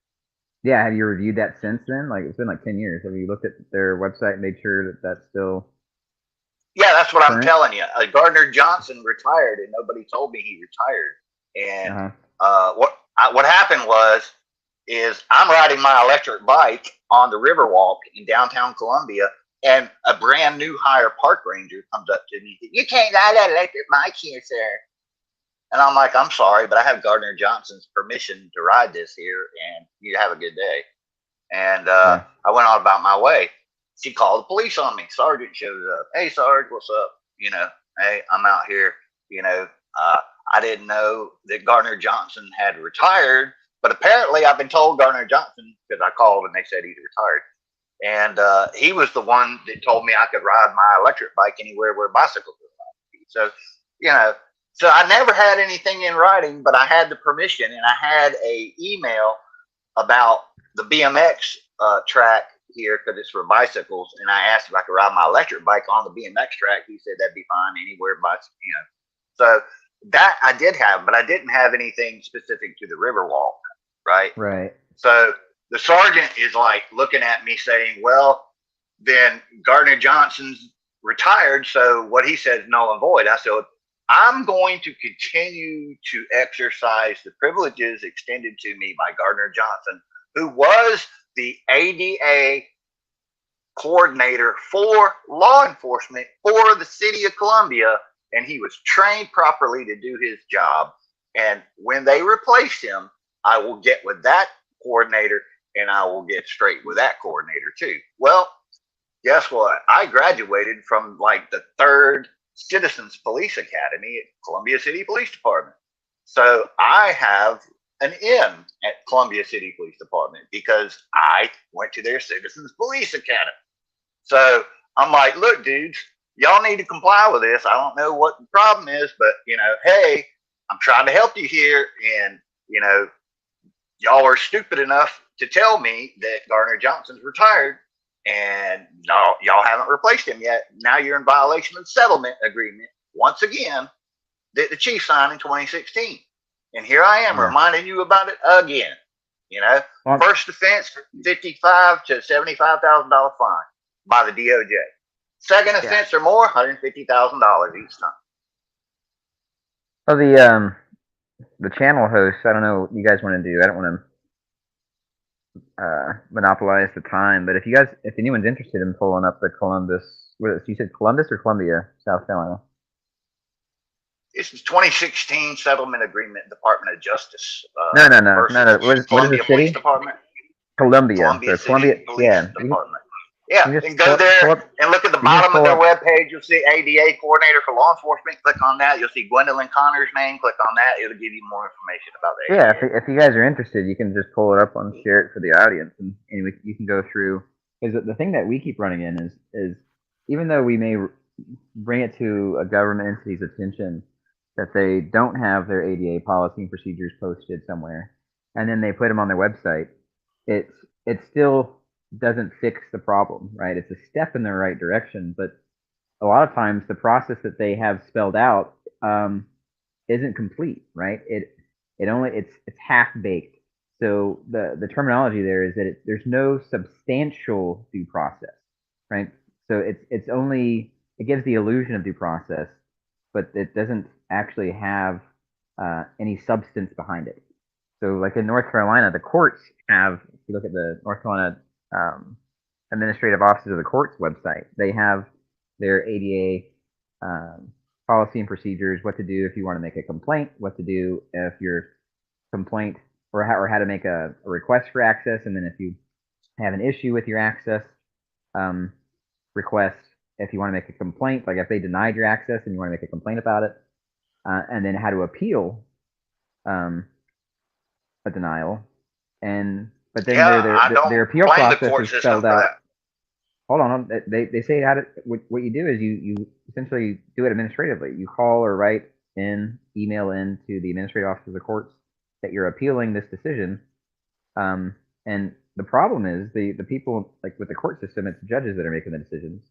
Yeah, have you reviewed that since then? Like, it's been like 10 years. Have you looked at their website and made sure that that's still? Yeah, that's what current? I'm telling you. Gardner Johnson retired, and nobody told me he retired. And what happened is I'm riding my electric bike on the Riverwalk in downtown Columbia, and a brand new hire park ranger comes up to me. "You can't ride that electric bike here, sir." And I'm like, "I'm sorry, but I have Gardner Johnson's permission to ride this here, and you have a good day." And I went on about my way. She called the police on me. Sergeant shows up. "Hey, Sarge, what's up? Hey, I'm out here. I didn't know that Gardner Johnson had retired, but apparently I've been told Gardner Johnson, because I called and they said he's retired. And he was the one that told me I could ride my electric bike anywhere where bicycles were allowed to be. So, so I never had anything in writing, but I had the permission, and I had a email about the BMX track here, because it's for bicycles. And I asked if I could ride my electric bike on the BMX track. He said that'd be fine anywhere, So that I did have, but I didn't have anything specific to the Riverwalk, right? Right. So the sergeant is like looking at me saying, "Well, then Gardner Johnson's retired, so what he says null and void." I said, "I'm going to continue to exercise the privileges extended to me by Gardner Johnson, who was the ADA coordinator for law enforcement for the city of Columbia, and he was trained properly to do his job. And when they replace him, I will get with that coordinator, and I will get straight with that coordinator too." Well, guess what? I graduated from like the 3rd Citizens Police Academy at Columbia City Police Department. So I have an in at Columbia City Police Department because I went to their Citizens Police Academy. So I'm like, "Look, dudes, y'all need to comply with this. I don't know what the problem is, but hey, I'm trying to help you here. And y'all are stupid enough to tell me that Gardner Johnson's retired, and no, y'all haven't replaced him yet. Now you're in violation of the settlement agreement once again that the chief signed in 2016. And here I am reminding you about it again. First offense, $55,000 to $75,000 fine by the DOJ. Second offense or more, $150,000 each time. Well, the channel host, I don't know what you guys want to do. I don't want to monopolize the time, but if anyone's interested in pulling up the Columbus, you said Columbus or Columbia, South Carolina? It's the 2016 settlement agreement, Department of Justice. No. Versus What is Columbia the Police city? Department. Columbia. Columbia So Columbia, City Police yeah. Department. Yeah, you just and go there pull up- and look at the you just bottom of pull their up- webpage. You'll see ADA Coordinator for Law Enforcement. Click on that. You'll see Gwendolyn Connor's name. Click on that. It'll give you more information about the Yeah, ADA. if you guys are interested, you can just pull it up and share it for the audience, and you can go through. Because the thing that we keep running in is even though we may bring it to a government entity's attention that they don't have their ADA policy and procedures posted somewhere, and then they put them on their website, it still doesn't fix the problem, right? It's a step in the right direction, but a lot of times the process that they have spelled out isn't complete, right? It's half baked. So the terminology there is that there's no substantial due process, right? So it's only, it gives the illusion of due process, but it doesn't actually have any substance behind it. So like in North Carolina, the courts have, if you look at the North Carolina Administrative Offices of the Courts website, they have their ADA policy and procedures, what to do if you want to make a complaint, what to do if your complaint, or how to make a request for access, and then if you have an issue with your access request, if you want to make a complaint, like if they denied your access and you want to make a complaint about it, and then how to appeal a denial, but then their appeal process is spelled out. Hold on, they say how to, what you do is you essentially do it administratively. You call or write in, email in to the administrative office of the courts that you're appealing this decision. And the problem is the people, like with the court system, it's judges that are making the decisions,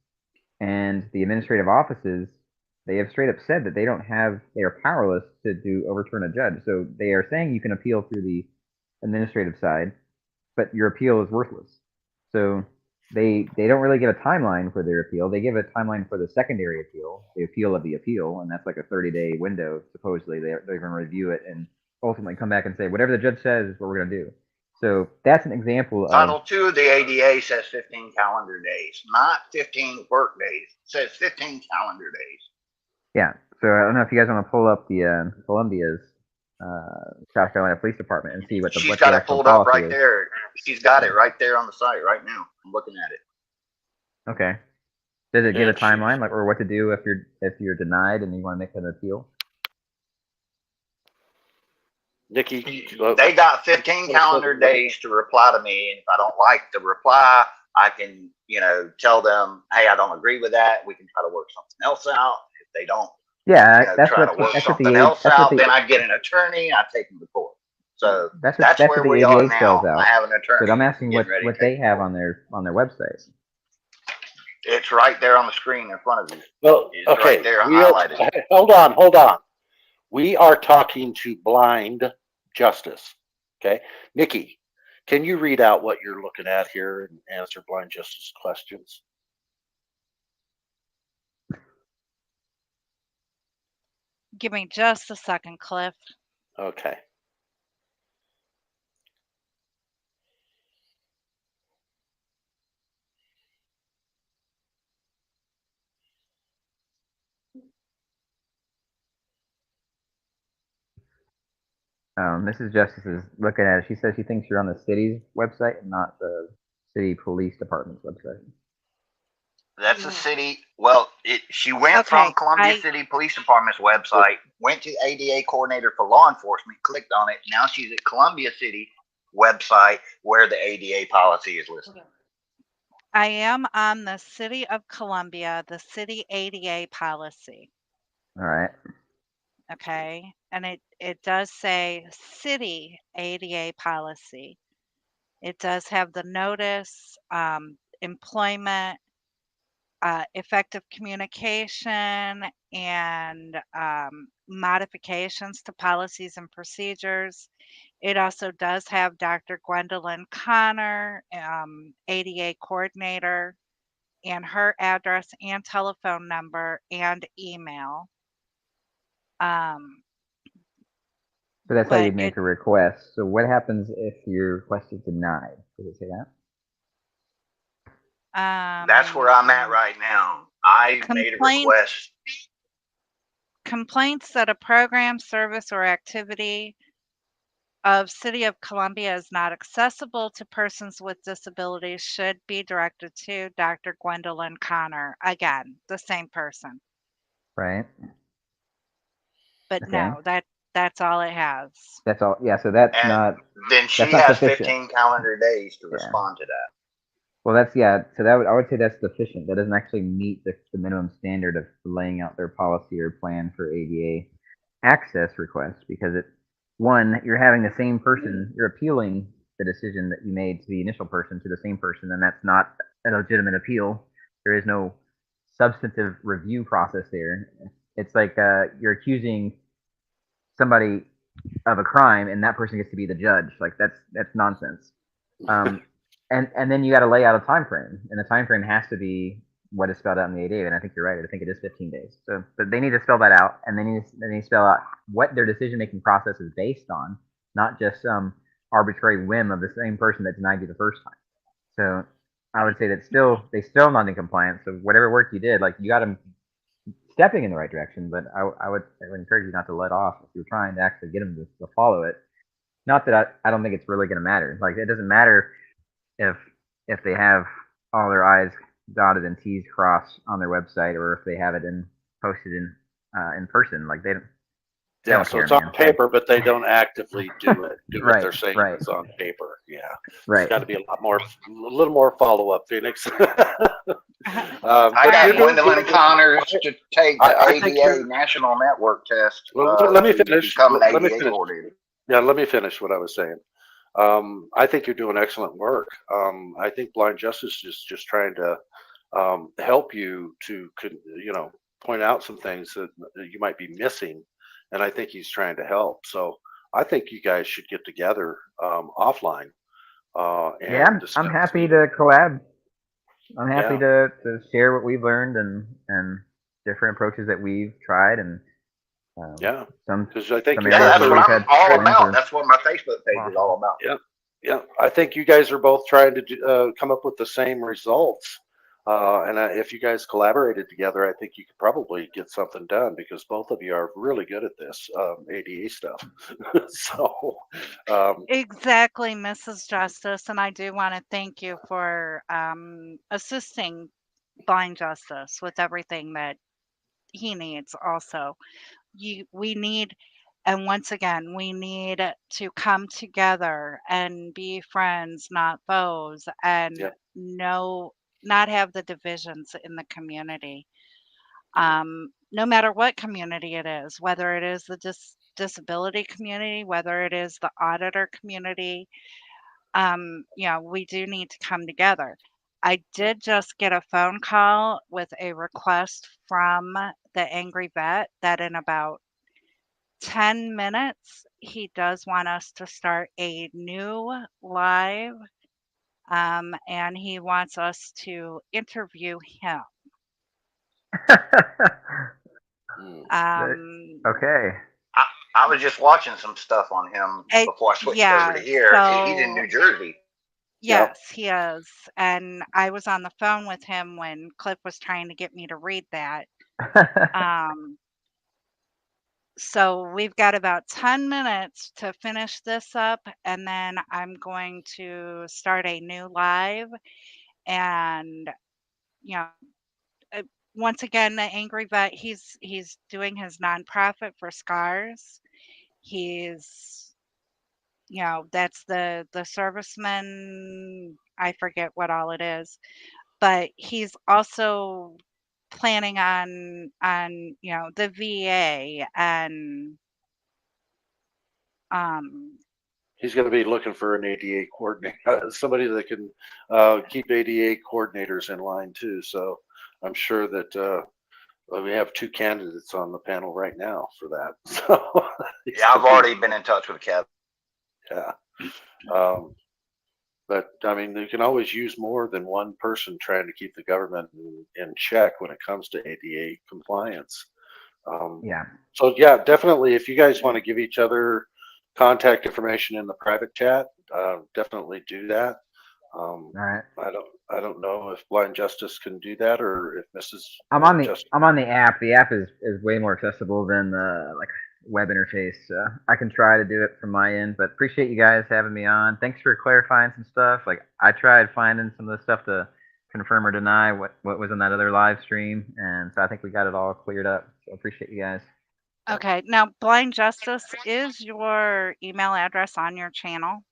and the administrative offices, they have straight up said that they are powerless to overturn a judge. So they are saying you can appeal through the administrative side, but your appeal is worthless. So they don't really give a timeline for their appeal. They give a timeline for the secondary appeal, the appeal of the appeal, and that's like a 30-day window. Supposedly they're going to review it and ultimately come back and say whatever the judge says is what we're going to do. So that's an example of Title 2 of the ADA says 15 calendar days, not 15 work days. It says 15 calendar days. Yeah. So I don't know if you guys want to pull up the Columbia's South Carolina Police Department and see what the She's got it pulled up right is. there. She's got it right there on the site right now. I'm looking at it. Okay. Does it give a timeline, like, or what to do if you're denied and you want to make an appeal? Nikki, they got 15 calendar days to reply to me, and if I don't like the reply, I can, tell them, hey, I don't agree with that. We can try to work something else out. If they don't, yeah, that's try what to work that's something what the else that's out, what the, then I get an attorney. I take them to court. So that's where what we the are ADA now. spells out. I have an attorney. But I'm asking getting ready what to they take have on their website. It's right there on the screen in front of you. Well, It's okay. right there highlighted. Hold on. We are talking to Blind Justice. Okay. Nikki, can you read out what you're looking at here and answer Blind Justice questions? Give me just a second, Cliff. Okay. Mrs. Justice is looking at it. She says she thinks you're on the city's website and not the city police department's website. That's the city. Well, she went from Columbia City Police Department's website, went to ADA Coordinator for Law Enforcement, clicked on it. Now she's at Columbia City website where the ADA policy is listed. I am on the City of Columbia, the city ADA policy. All right. Okay. And it does say city ADA policy. It does have the notice, employment, effective communication, and modifications to policies and procedures. It also does have Dr. Gwendolyn Connor, ADA coordinator, and her address and telephone number and email. So that's how But you make a request. So what happens if your request is denied? Does it say that? That's where I'm at right now. I made a request. Complaints that a program, service, or activity of City of Columbia is not accessible to persons with disabilities should be directed to Dr. Gwendolyn Connor. Again, the same person. Right. But Okay. no, that's all it has. That's all. Yeah. So that's And not. then she that's not has sufficient. 15 calendar days to Yeah. respond to that. Well, that's So that I would say that's deficient. That doesn't actually meet the minimum standard of laying out their policy or plan for ADA access requests, because you're having the same person, you're appealing the decision that you made to the initial person to the same person, and that's not a legitimate appeal. There is no substantive review process there. It's like you're accusing somebody of a crime, and that person gets to be the judge. Like that's nonsense. And then you got to lay out a time frame, and the time frame has to be what is spelled out in the ADA. And I think you're right. I think it is 15 days. So, but they need to spell that out, and they need to spell out what their decision-making process is based on, not just some arbitrary whim of the same person that denied you the first time. So, I would say that they still not in compliance. So, whatever work you did, like you got them stepping in the right direction. But I would encourage you not to let off if you're trying to actually get them to follow it. Not that I don't think it's really going to matter. Like it doesn't matter if they have all their I's dotted and T's crossed on their website, or if they have it posted in person. Like they don't So care, it's on man. paper, but they don't actively do it. Do what Right, they're saying right. is on paper. Yeah. Right. It's got to be a little more follow up, Phoenix. I got Gwendolyn Connors to take the I think ADA National Network test. Let me to finish. become an Let me ADA finish. coordinator. Yeah, let me finish what I was saying. I think you're doing excellent work. I think Blind Justice is just trying to help you to, point out some things that you might be missing, and I think he's trying to help. So I think you guys should get together offline. Yeah, I'm happy to collab. I'm happy to share what we've learned and different approaches that we've tried, and because I think that's what I'm all about. That's what my Facebook page is all about. Yeah. I think you guys are both trying to come up with the same results. And if you guys collaborated together, I think you could probably get something done, because both of you are really good at this ADA stuff. So Exactly, Mrs. Justice, and I do want to thank you for assisting Blind Justice with everything that he needs. Also, we need, and once again, we need to come together and be friends, not foes, and not have the divisions in the community. No matter what community it is, whether it is the disability community, whether it is the auditor community, we do need to come together. I did just get a phone call with a request from the Angry Vet that in about 10 minutes, he does want us to start a new live, and he wants us to interview him. Okay. I was just watching some stuff on him before I switched over to here. He's in New Jersey. Yes, he is. And I was on the phone with him when Cliff was trying to get me to read that. So we've got about 10 minutes to finish this up, and then I'm going to start a new live. And, once again, the Angry Vet, he's doing his nonprofit for scars. He's, that's the serviceman. I forget what all it is, but he's also planning on the VA and he's going to be looking for an ADA coordinator, somebody that can keep ADA coordinators in line too. So I'm sure that we have 2 candidates on the panel right now for that. So I've already been in touch with Kevin. Yeah. But I mean, you can always use more than one person trying to keep the government in check when it comes to ADA compliance. So yeah, definitely, if you guys want to give each other contact information in the private chat. Definitely do that. All right. I don't know if Blind Justice can do that or if Mrs. I'm on the Justice. I'm on the app. The app is way more accessible than the like web interface. So I can try to do it from my end, but appreciate you guys having me on. Thanks for clarifying some stuff. Like I tried finding some of the stuff to confirm or deny what was in that other live stream, and so I think we got it all cleared up. So appreciate you guys. Okay, now Blind Justice, is your email address on your channel?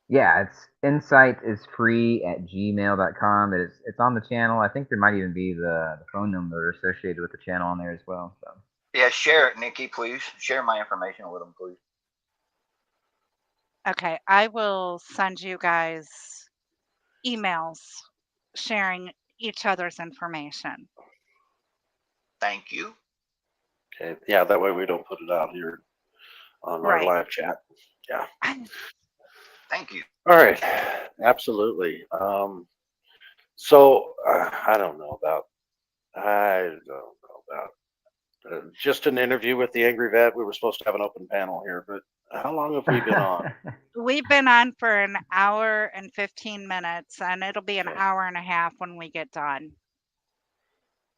Yeah, it's insightIsFree@gmail.com. It's on the channel. I think there might even be the phone number associated with the channel on there as well. So Yeah, share it, Nikki, please. Share my information with them, please. Okay, I will send you guys emails sharing each other's information. Thank you. Okay. Yeah, that way we don't put it out here on our Right. live chat. Yeah. Thank you. All right. Absolutely. So I don't know about just an interview with the Angry Vet. We were supposed to have an open panel here, but how long have we been on? We've been on for an hour and 15 minutes, and it'll be an hour and a half when we get done.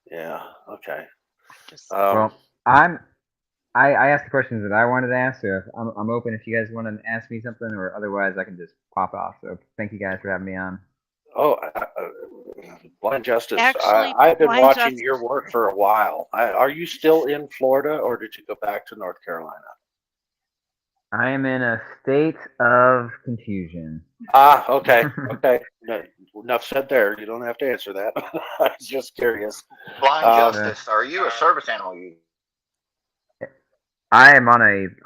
Yeah. Okay. well, I asked the questions that I wanted to ask, so I'm open if you guys want to ask me something, or otherwise I can just pop off. So thank you guys for having me on. Oh, Blind Justice. Actually, I've been Blind watching Justice- your work for a while. Are you still in Florida, or did you go back to North Carolina? I am in a state of confusion. Okay. Okay. No, enough said there. You don't have to answer that. I was just curious. Blind Justice, are you a service animal user? I've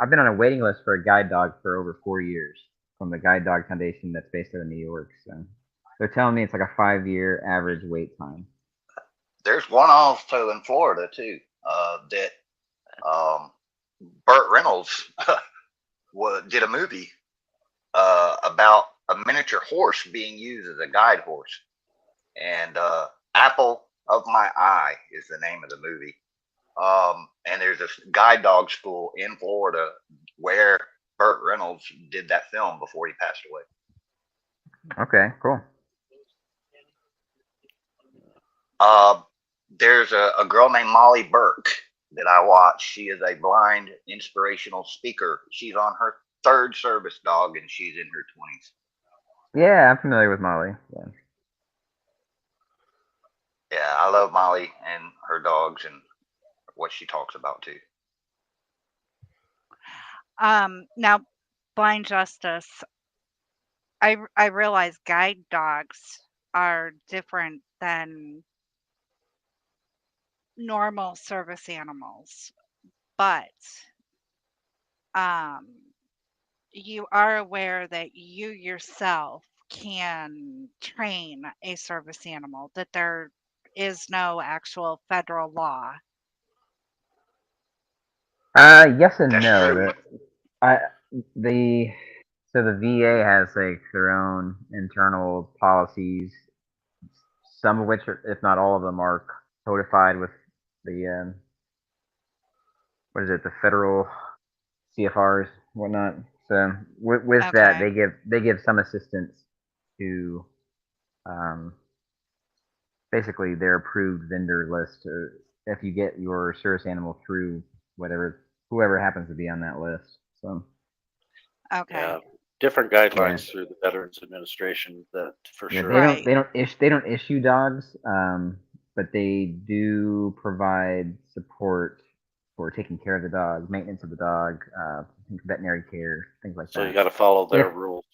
been on a waiting list for a guide dog for over 4 years from the Guide Dog Foundation that's based out of New York. So they're telling me it's like a 5-year average wait time. There's one also in Florida too. That Burt Reynolds did a movie about a miniature horse being used as a guide horse, and Apple of My Eye is the name of the movie. And there's a guide dog school in Florida where Burt Reynolds did that film before he passed away. Okay, cool. There's a girl named Molly Burke that I watch. She is a blind inspirational speaker. She's on her 3rd service dog, and she's in her 20s. Yeah, I'm familiar with Molly. Yeah. Yeah, I love Molly and her dogs and what she talks about too. Now, Blind Justice, I realize guide dogs are different than normal service animals, but you are aware that you yourself can train a service animal, that there is no actual federal law. Yes and no. So the VA has like their own internal policies, some of which, if not all of them, are codified with the what is it, the federal CFRs, whatnot. So with that, they give some assistance to basically their approved vendor list. If you get your service animal through whoever happens to be on that list. So okay. Yeah. Different guidelines through the Veterans Administration, that for yeah, sure. they don't issue dogs, but they do provide support for taking care of the dog, maintenance of the dog, veterinary care, things like that. So you got to follow their rules.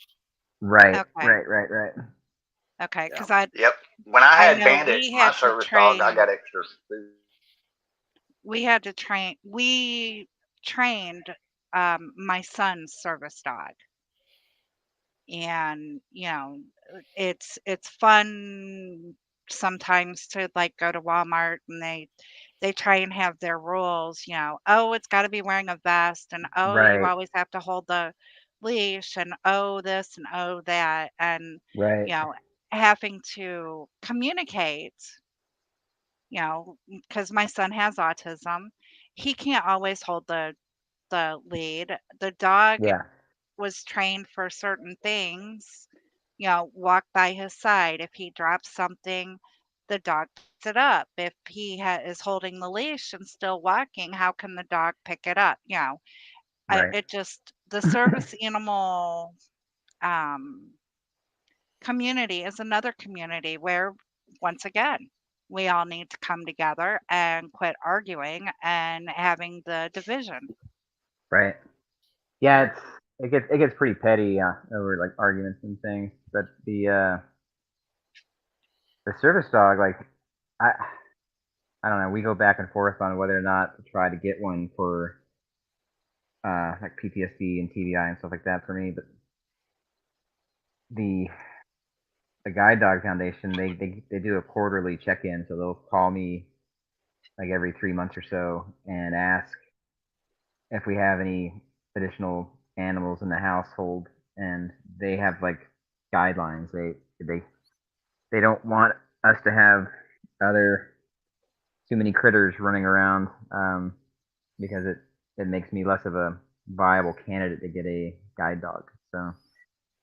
Right, Okay. right. Okay, because Yep. When I had know Bandit, we my had to service dog, I train- got extra food. we had to train. We trained my son's service dog, and it's fun sometimes to like go to Walmart and they try and have their rules. Oh, it's got to be wearing a vest, and oh, you Right. always have to hold the leash, and oh this and oh that, and Right. having to communicate. Because my son has autism, he can't always hold the the lead. The dog Yeah. was trained for certain things, walk by his side. If he drops something, the dog picks it up. If he is holding the leash and still walking, how can the dog pick it up? Right. It just, the service animal community is another community where, once again, we all need to come together and quit arguing and having the division. Right. Yeah, it gets pretty petty over like arguments and things. But the service dog, like I don't know. We go back and forth on whether or not to try to get one for like PTSD and TBI and stuff like that for me. But the Guide Dog Foundation, they do a quarterly check-in, so they'll call me like every 3 months or so and ask if we have any additional animals in the household, and they have like guidelines. They don't want us to have too many critters running around because it makes me less of a viable candidate to get a guide dog. So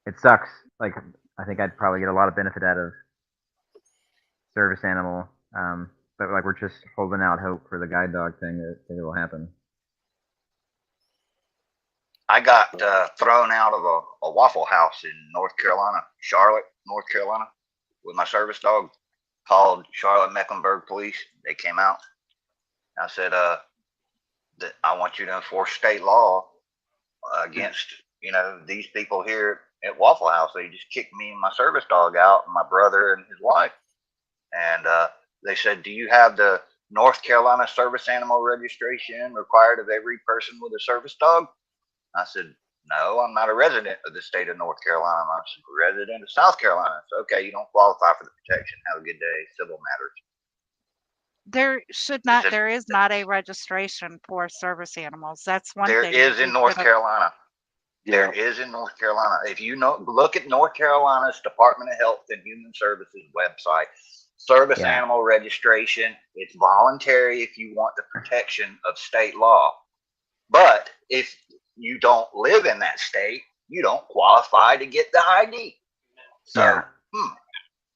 it sucks. Like I think I'd probably get a lot of benefit out of service animal, but like we're just holding out hope for the guide dog thing that it will happen. I got thrown out of a Waffle House in North Carolina, Charlotte, North Carolina, with my service dog. Called Charlotte Mecklenburg Police. They came out. I said, that I want you to enforce state law against, these people here at Waffle House. They just kicked me and my service dog out, and my brother and his wife. And they said, do you have the North Carolina service animal registration required of every person with a service dog? I said, no, I'm not a resident of the state of North Carolina. I'm a resident of South Carolina. So, okay, you don't qualify for the protection. Have a good day. Civil matters. There is not a registration for service animals. That's one There thing. is in North Carolina. There is in North Carolina. If you look at North Carolina's Department of Health and Human Services website, service animal registration, it's voluntary if you want the protection of state law. But if you don't live in that state, you don't qualify to get the ID. So,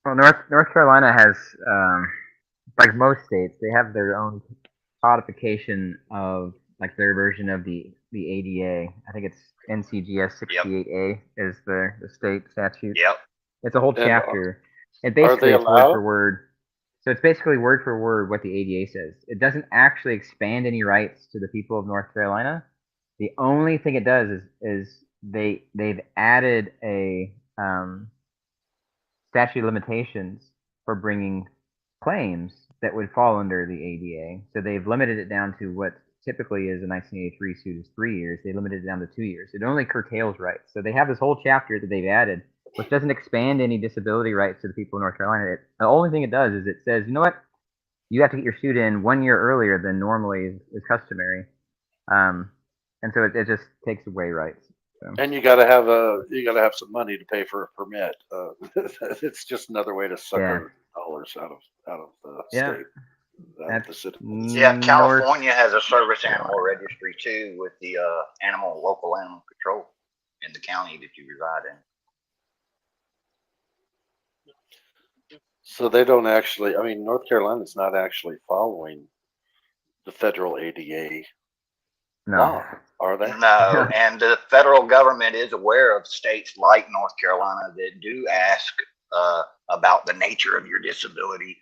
Well, North Carolina has, like most states, they have their own codification of like their version of the ADA. I think it's NCGS 68A is the state statute. Yep. It's a whole chapter. And basically it's word for word. So it's basically word for word what the ADA says. It doesn't actually expand any rights to the people of North Carolina. The only thing it does is they've added a statute of limitations for bringing claims that would fall under the ADA. So they've limited it down to what typically is a 1983 suit is 3 years. They limited it down to 2 years. It only curtails rights. So they have this whole chapter that they've added, which doesn't expand any disability rights to the people of North Carolina. The only thing it does is it says, you know what? You have to get your suit in 1 year earlier than normally is customary. And so it just takes away rights. So. And you gotta have some money to pay for a permit. It's just another way to suck our dollars out of the state. The citizens. Yeah, California has a service animal registry too, with the local animal control in the county that you reside in. So they don't actually. I mean, North Carolina's not actually following the federal ADA. No. Are they? No, and the federal government is aware of states like North Carolina that do ask about the nature of your disability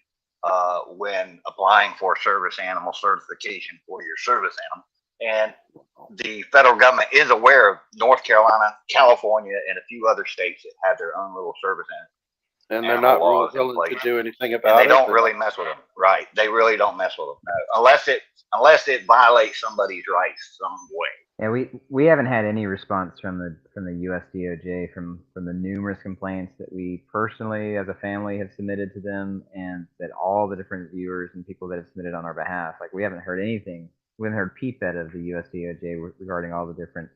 when applying for service animal certification for your service animal. And the federal government is aware of North Carolina, California, and a few other states that have their own little service animal. And they're not really willing to do anything about and it. They don't really mess with them, right? They really don't mess with them, no. Unless it violates somebody's rights some way. Yeah, we haven't had any response from the US DOJ from the numerous complaints that we personally as a family have submitted to them, and that all the different viewers and people that have submitted on our behalf. Like, we haven't heard anything. We haven't heard peep out of the US DOJ regarding all the different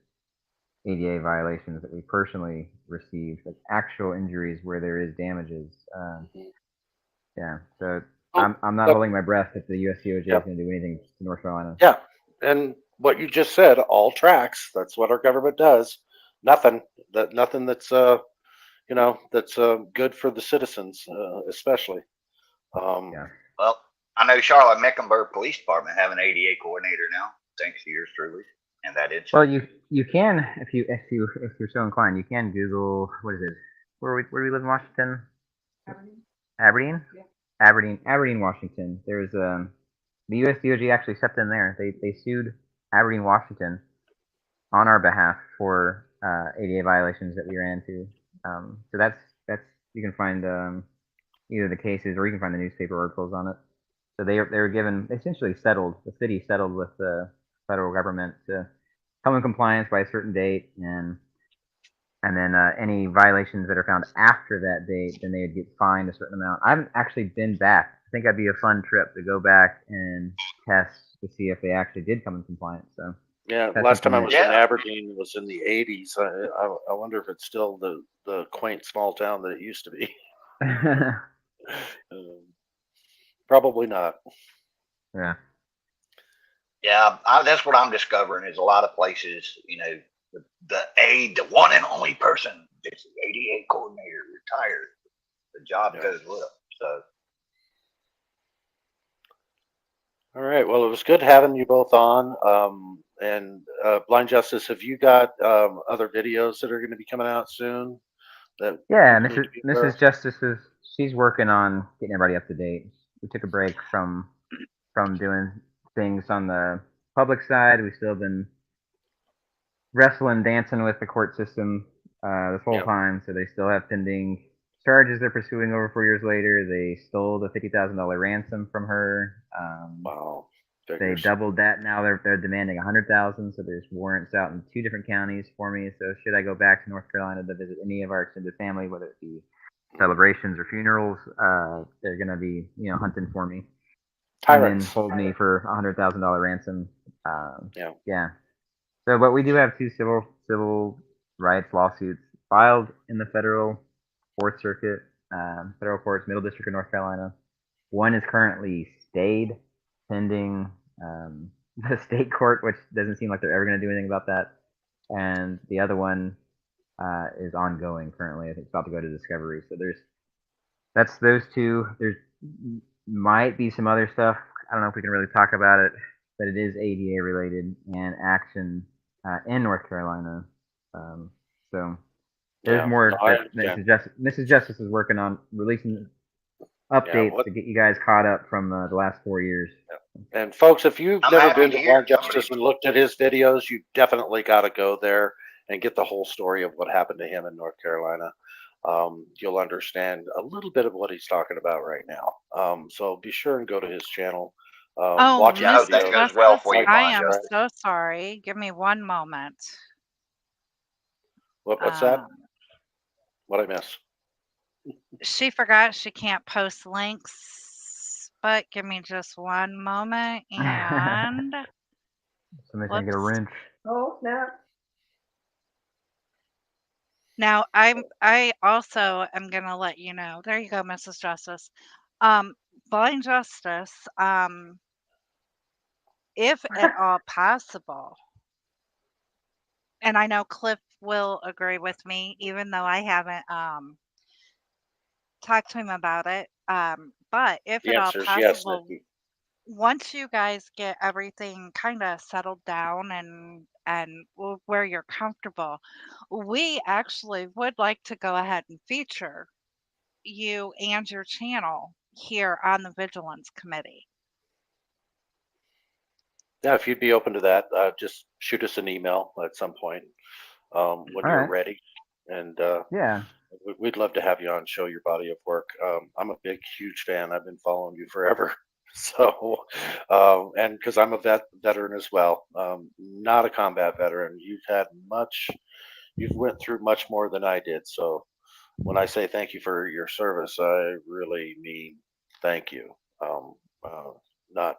ADA violations that we personally received, like actual injuries where there is damages. Yeah, so I'm not holding my breath that the US DOJ is going to do anything to North Carolina. Yeah, and what you just said, all tracks. That's what our government does. Nothing that's that's good for the citizens, especially. Yeah. Well, I know Charlotte Mecklenburg Police Department have an ADA coordinator now, thanks to yours truly, and that is. Well, you can if you're so inclined, you can Google what is it? Where do we live in Washington? Aberdeen. Aberdeen, Washington. There's the U.S. DOJ actually stepped in there. They sued Aberdeen, Washington, on our behalf for ADA violations that we ran into. So that's you can find either the cases or you can find the newspaper articles on it. So they were given essentially settled. The city settled with the federal government to come in compliance by a certain date, and then any violations that are found after that date, then they would get fined a certain amount. I haven't actually been back. I think that'd be a fun trip to go back and test to see if they actually did come in compliance. So yeah, that's last time I something was that- in Aberdeen was in the 80s. I wonder if it's still the quaint small town that it used to be. Probably not. Yeah. Yeah, that's what I'm discovering is a lot of places, the one and only person that's the ADA coordinator retired. The job goes well. So. All right. Well, it was good having you both on. And Blind Justice, have you got other videos that are going to be coming out soon? Yeah, Mrs. Justice she's working on getting everybody up to date. We took a break from doing things on the public side. We've still been wrestling, dancing with the court system this whole time. So they still have pending charges they're pursuing over 4 years later. They stole the $50,000 ransom from her. Wow. They doubled that. Now they're demanding $100,000. So there's warrants out in 2 different counties for me. So should I go back to North Carolina to visit any of our extended family, whether it be celebrations or funerals, they're gonna be hunting for me. Tyrants. And then hold me for $100,000 ransom. Yeah. So, but we do have 2 civil rights lawsuits filed in the federal Fourth Circuit, federal courts, Middle District of North Carolina. One is currently stayed pending the state court, which doesn't seem like they're ever going to do anything about that. And the other one is ongoing currently. I think it's about to go to discovery. So that's those 2. There's might be some other stuff. I don't know if we can really talk about it, but it is ADA related and action in North Carolina. So there's more that Mrs. Justice is working on releasing updates to get you guys caught up from the last 4 years. And folks, if you've never been to Blind Justice and looked at his videos, you definitely got to go there and get the whole story of what happened to him in North Carolina. You'll understand a little bit of what he's talking about right now. So be sure and go to his channel. Watch his Mrs. videos. Justice, I am so sorry. Give me one moment. What's that? What'd I miss? She forgot she can't post links, but give me just one moment and Somebody's gonna get a wrench. oh snap. Now I also am gonna let you know. There you go, Mrs. Justice. Blind Justice, if at all possible, and I know Cliff will agree with me, even though I haven't talked to him about it. But if The at all answer is yes, possible, Nikki. once you guys get everything kind of settled down and where you're comfortable, we actually would like to go ahead and feature you and your channel here on the Vigilance Committee. Yeah, if you'd be open to that, just shoot us an email at some point when you're right. ready. And Yeah. we'd love to have you on, show your body of work. I'm a big, huge fan. I've been following you forever. So, and because I'm a veteran as well, not a combat veteran. You've went through much more than I did. So when I say thank you for your service, I really mean thank you. Not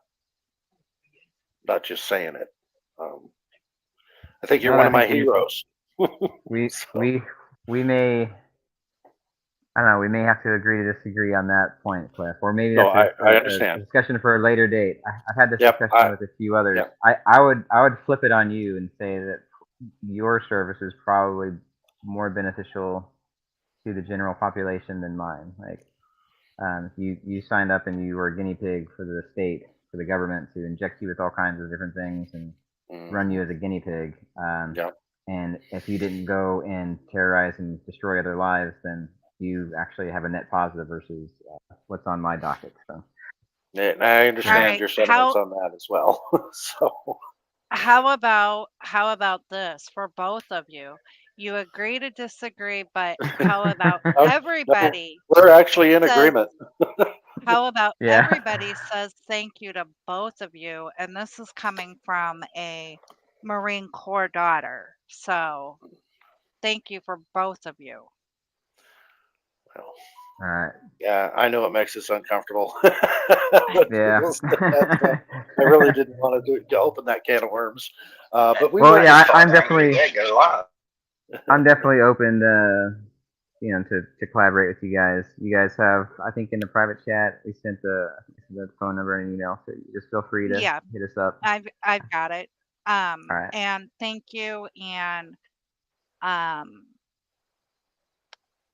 just saying it. I think you're one of my heroes. We may I don't know. We may have to agree to disagree on that point, Cliff, or maybe No, that's I a understand. discussion for a later date. I've had this Yep, discussion with a few others. yep. I would flip it on you and say that your service is probably more beneficial to the general population than mine. Like, you signed up and you were a guinea pig for the state, for the government to inject you with all kinds of different things and run you as a guinea pig. And if you didn't go and terrorize and destroy other lives, then you actually have a net positive versus what's on my docket. So Yeah, I understand Alright, your sentiments on that as well. So how about this for both of you? You agree to disagree, but how about no, everybody we're actually in says agreement. how about Yeah. everybody says thank you to both of you? And this is coming from a Marine Corps daughter. So thank you for both of you. all right. Yeah, I know it makes us uncomfortable. Yeah. I really didn't want to open that can of worms, but we Well, will. yeah, I'm definitely Yeah, go live. I'm definitely open to to collaborate with you guys. You guys have, I think, in the private chat we sent the phone number and email, so you just feel free to Yeah, hit us up. I've got it. All right. And thank you. And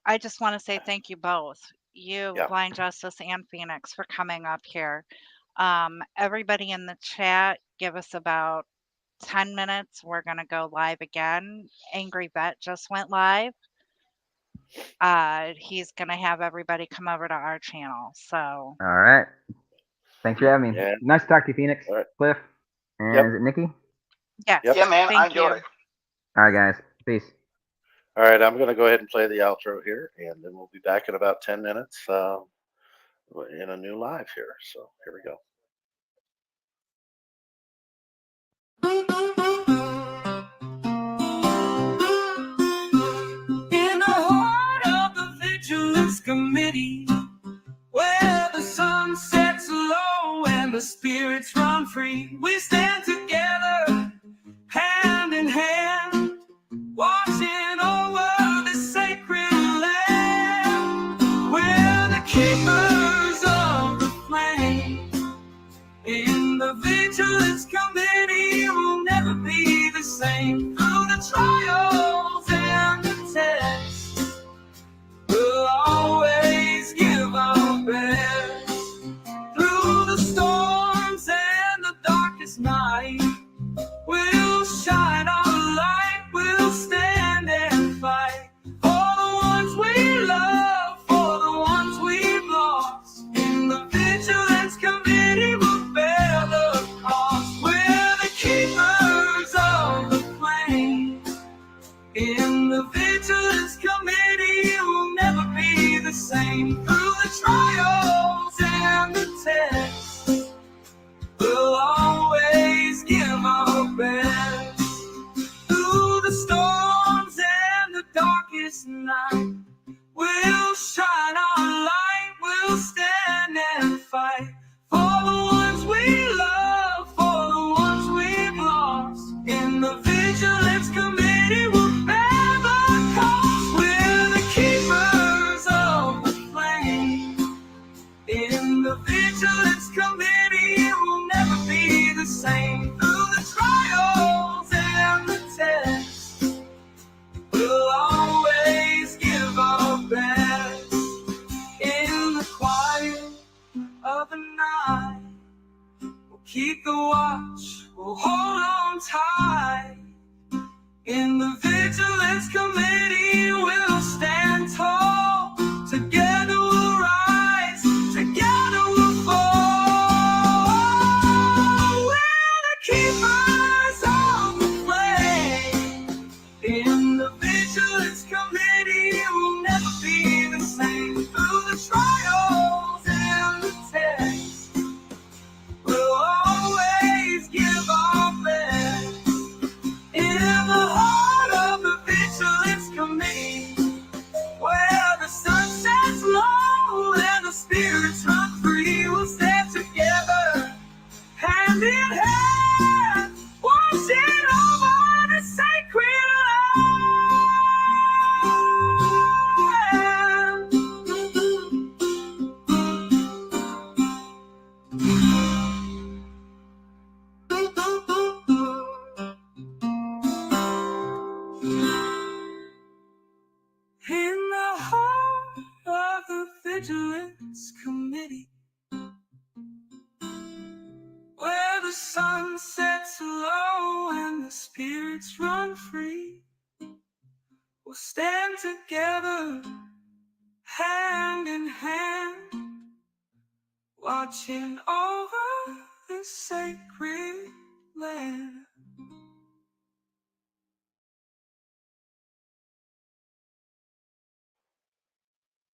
I just want to say thank you both, you, Yeah. Blind Justice, and Phoenix, for coming up here. Everybody in the chat, give us about 10 minutes. We're going to go live again. Angry Vet just went live. He's going to have everybody come over to our channel. So, All right. Thanks for having me. Yeah. Nice to talk to you, Phoenix, All right. Cliff, and Yep. is it Nikki? yes. Yep. Yeah, man, I Thank enjoyed you. it. All right, guys. Peace. All right, I'm going to go ahead and play the outro here, and then we'll be back in about 10 minutes in a new live here. So here we go. In the heart of the Vigilance Committee, where the sun sets low and the spirits run free, we stand together, hand in hand, watching over the sacred land. We're the keepers of the flame. In the Vigilance Committee, we'll never be the same. Through the trials and the tests, we'll always give our best. Through the storms and the darkest night, we'll shine our light, we'll stand and fight. For the ones we love, for the ones we've lost. In the Vigilance Committee, we'll bear the cost. We're the keepers of the flame. In the Vigilance Committee, we'll never be the same. Through the trials and the tests, we'll always give our best. Through the storms and the darkest night, we'll shine our light, we'll stand and fight. For the ones we love, for the ones we've lost. In the Vigilance Committee, we'll bear the cost. We're the keepers of the flame. In the Vigilance Committee, we'll never be the same. Through the trials and the tests, we'll always give our best. In the quiet of the night, we'll keep the watch, we'll hold on tight. In the Vigilance Committee, we'll stand tall. Together we'll rise, together we'll fall. We're the keepers of the flame. In the Vigilance Committee, we'll never be the same. Through the trials and the tests, we'll always give our best. In the heart of the Vigilance Committee, where the sun sets low and the spirits run free, we'll stand together, hand in hand, watching over the sacred land. Vigilance Committee, where the sun sets low and the spirits run free. We'll stand together, hand in hand, watching over this sacred